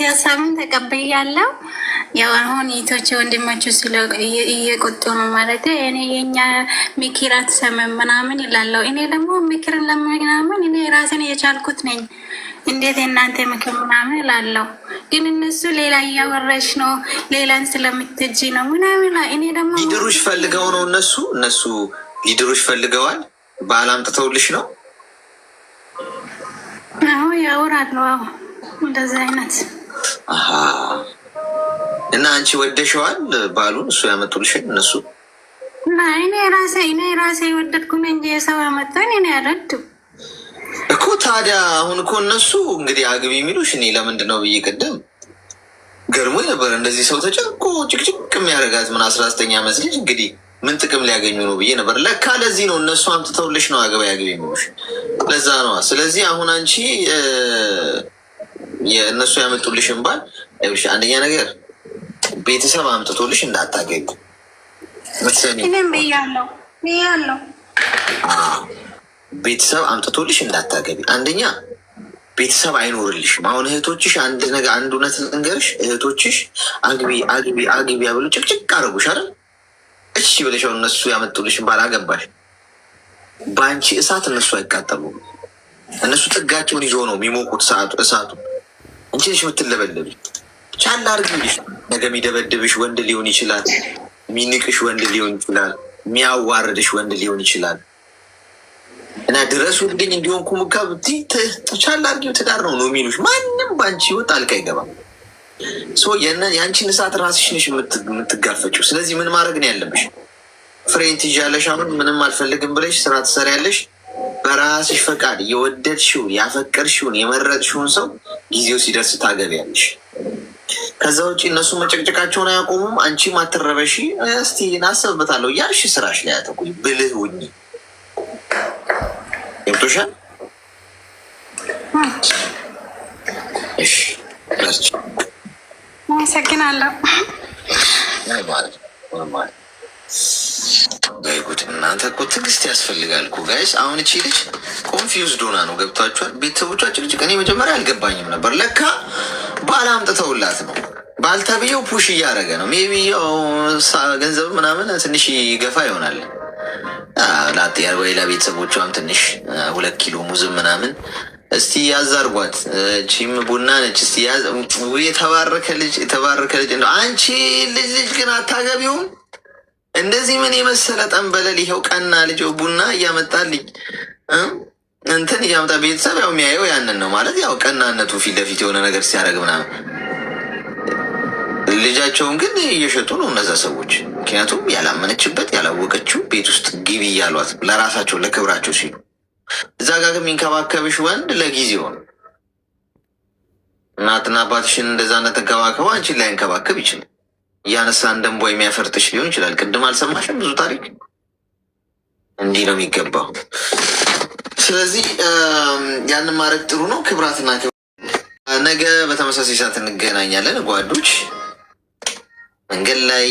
ሀሳብን ተቀብያለሁ። ያው አሁን ይቶች ወንድሞቹ ስለ እየቆጡ ነው ማለት እኔ የኛ ምክር አትሰማም ምናምን ይላለው። እኔ ደግሞ ምክርን ለምናምን እኔ ራሴን የቻልኩት ነኝ። እንዴት እናንተ ምክር ምናምን ይላለው። ግን እነሱ ሌላ እያወረሽ ነው፣ ሌላን ስለምትጂ ነው ምናምን። እኔ ደግሞ ሊድሩሽ ፈልገው ነው እነሱ ሊድሩሽ ፈልገዋል። ባል አምጥተውልሽ ነው? አዎ ያወራሉ። አዎ እንደዚህ አይነት እና አንቺ ወደሸዋል ባሉን እሱ ያመጡልሽን እነሱ? እኔ ራሴ የወደድኩ እንጂ የሰው ያመጣኝ እኔ አልወድም እኮ። ታዲያ አሁን እኮ እነሱ እንግዲህ አግቢ የሚሉሽ እኔ ለምንድን ነው ብዬ ቅድም ገርሞኝ ነበር። እንደዚህ ሰው ተጨንቆ ጭቅጭቅ የሚያደርጋት ምን 19 ዓመት ልጅ እንግዲህ ምን ጥቅም ሊያገኙ ነው ብዬ ነበር። ለካ ለዚህ ነው እነሱ አምጥተውልሽ ነው አግቢ የሚሉሽ። ለዛ ነዋ። ስለዚህ አሁን አንቺ የእነሱ ያመጡልሽን ባል አንደኛ ነገር ቤተሰብ አምጥቶልሽ እንዳታገቢ ብያለሁ። ቤተሰብ አምጥቶልሽ እንዳታገቢ። አንደኛ ቤተሰብ አይኖርልሽም። አሁን እህቶችሽ አንድ እውነት ልንገርሽ፣ እህቶችሽ አግቢ ያብሉ ጭቅጭቅ አረጉሽ አይደል? እሺ ብለሽ እነሱ ያመጡልሽን ባል አገባሽ። በአንቺ እሳት እነሱ አይቃጠሉም። እነሱ ጥጋቸውን ይዞ ነው የሚሞቁት እሳቱ። አንቺ ነሽ የምትለበለቢ። ቻል አድርጊልሽ። ነገ የሚደበድብሽ ወንድ ሊሆን ይችላል፣ የሚንቅሽ ወንድ ሊሆን ይችላል፣ የሚያዋርድሽ ወንድ ሊሆን ይችላል። እና ድረሱልኝ እንዲሆን ኩምካ ብቲ ቻል አድርጊው ትዳር ነው የሚሉሽ። ማንም በአንቺ ህይወት ጣልቃ አይገባም። የአንቺን እሳት ራስሽ ነሽ የምትጋፈጭው። ስለዚህ ምን ማድረግ ነው ያለብሽ? ፍሬን ትይዣለሽ። አሁን ምንም አልፈልግም ብለሽ ስራ ትሰሪያለሽ። በራስሽ ፈቃድ የወደድሽውን ያፈቀርሽውን የመረጥሽውን ሰው ጊዜው ሲደርስ ታገቢያለሽ። ከዛ ውጭ እነሱ መጨቅጨቃቸውን አያቆሙም። አንቺም አትረበሺ። እስቲ እናስብበታለሁ እያልሽ ስራሽ ላይ አተኩሪ። ብልህ ሁኚ። ገብቶሻል? እሺ አመሰግናለሁ። ጉድ እናንተ እኮ ትዕግስት ያስፈልጋል እኮ ጋይስ። አሁን እቺ ልጅ ኮንፊውዝድ ሆና ነው። ገብቷችኋል? ቤተሰቦቿ ጭቅጭቅ። እኔ መጀመሪያ አልገባኝም ነበር። ለካ ባል አምጥተውላት ነው። ባልተብዬው ፑሽ እያደረገ ነው። ሜይ ቢ ገንዘብ ምናምን ትንሽ ይገፋ ይሆናል ወይ ለቤተሰቦቿም ትንሽ 2 ኪሎ ሙዝም ምናምን እስቲ ያዛርጓት። ቺም ቡና ነች። እስቲ የተባረከ ልጅ ነው። አንቺ ልጅ ግን አታገቢውም? እንደዚህ ምን የመሰለ ጠንበለል። ይኸው ቀና ልጅ ቡና እያመጣልኝ እንትን እያመጣ ቤተሰብ ያው የሚያየው ያንን ነው ማለት ያው ቀናነቱ ፊት ለፊት የሆነ ነገር ሲያደርግ ምናምን። ልጃቸውን ግን እየሸጡ ነው እነዛ ሰዎች። ምክንያቱም ያላመነችበት ያላወቀችው ቤት ውስጥ ግቢ እያሏት ለራሳቸው ለክብራቸው ሲሉ፣ እዛ ጋር ግን የሚንከባከብሽ ወንድ ለጊዜው ነው። እናትና አባትሽን እንደዛ እንደተንከባከቡ አንቺን ላይ እንከባከብ ይችላል። እያነሳ እንደንቧ የሚያፈርጥሽ ሊሆን ይችላል። ቅድም አልሰማሽም? ብዙ ታሪክ እንዲህ ነው የሚገባው። ስለዚህ ያንን ማድረግ ጥሩ ነው። ክብራትና ነገ በተመሳሳይ ሰዓት እንገናኛለን ጓዶች። መንገድ ላይ፣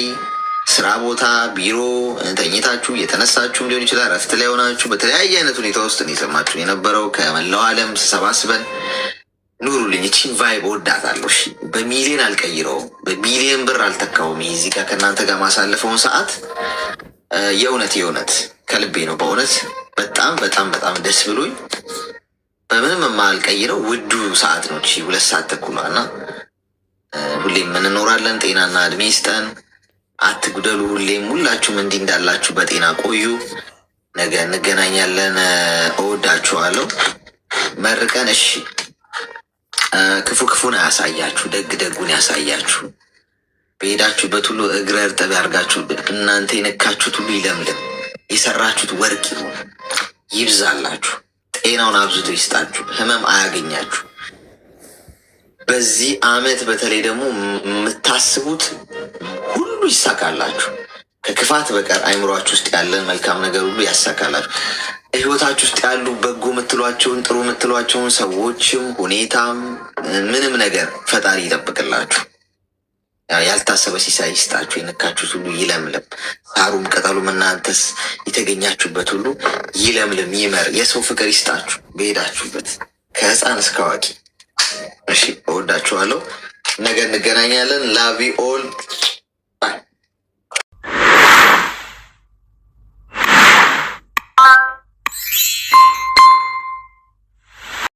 ስራ ቦታ፣ ቢሮ ተኝታችሁ እየተነሳችሁም ሊሆን ይችላል። እረፍት ላይ ሆናችሁ በተለያየ አይነት ሁኔታ ውስጥ ነው የሰማችሁ የነበረው። ከመላው ዓለም ተሰባስበን ኑሩልኝ። እቺን ቫይብ ወዳታለሁ። በሚሊዮን አልቀይረውም፣ በቢሊዮን ብር አልተካውም። እዚህ ጋር ከእናንተ ጋር ማሳለፈውን ሰዓት የእውነት ከልቤ ነው። በእውነት በጣም በጣም በጣም ደስ ብሎኝ በምንም የማልቀይረው ውዱ ሰዓት ነው። 2 ሰዓት ተኩሏ እና ሁሌም እንኖራለን። ጤናና እድሜ ይስጠን። አትጉደሉ። ሁሌም ሁላችሁም እንዲህ እንዳላችሁ በጤና ቆዩ። ነገ እንገናኛለን። እወዳችኋለሁ። መርቀን እሺ። ክፉ ክፉን አያሳያችሁ፣ ደግ ደጉን ያሳያችሁ። በሄዳችሁበት ሁሉ እግረ እርጥብ ያርጋችሁ። እናንተ የነካችሁት ሁሉ ይለምልም። የሰራችሁት ወርቅ ይሁን፣ ይብዛላችሁ። ጤናውን አብዝቶ ይስጣችሁ። ህመም አያገኛችሁ። በዚህ አመት በተለይ ደግሞ የምታስቡት ሁሉ ይሳካላችሁ። ከክፋት በቀር አይምሯችሁ ውስጥ ያለን መልካም ነገር ሁሉ ያሳካላችሁ። ህይወታችሁ ውስጥ ያሉ በጎ የምትሏቸውን ጥሩ የምትሏቸውን ሰዎችም ሁኔታም ምንም ነገር ፈጣሪ ይጠብቅላችሁ። ያልታሰበ ሲሳይ ይስጣችሁ። የነካችሁት ሁሉ ይለምልም። ሳሩም ቅጠሉም እናንተስ የተገኛችሁበት ሁሉ ይለምልም፣ ይመር። የሰው ፍቅር ይስጣችሁ በሄዳችሁበት ከህፃን እስከ አዋቂ። እሺ፣ እወዳችኋለሁ። ነገ እንገናኛለን። ላቪ ኦል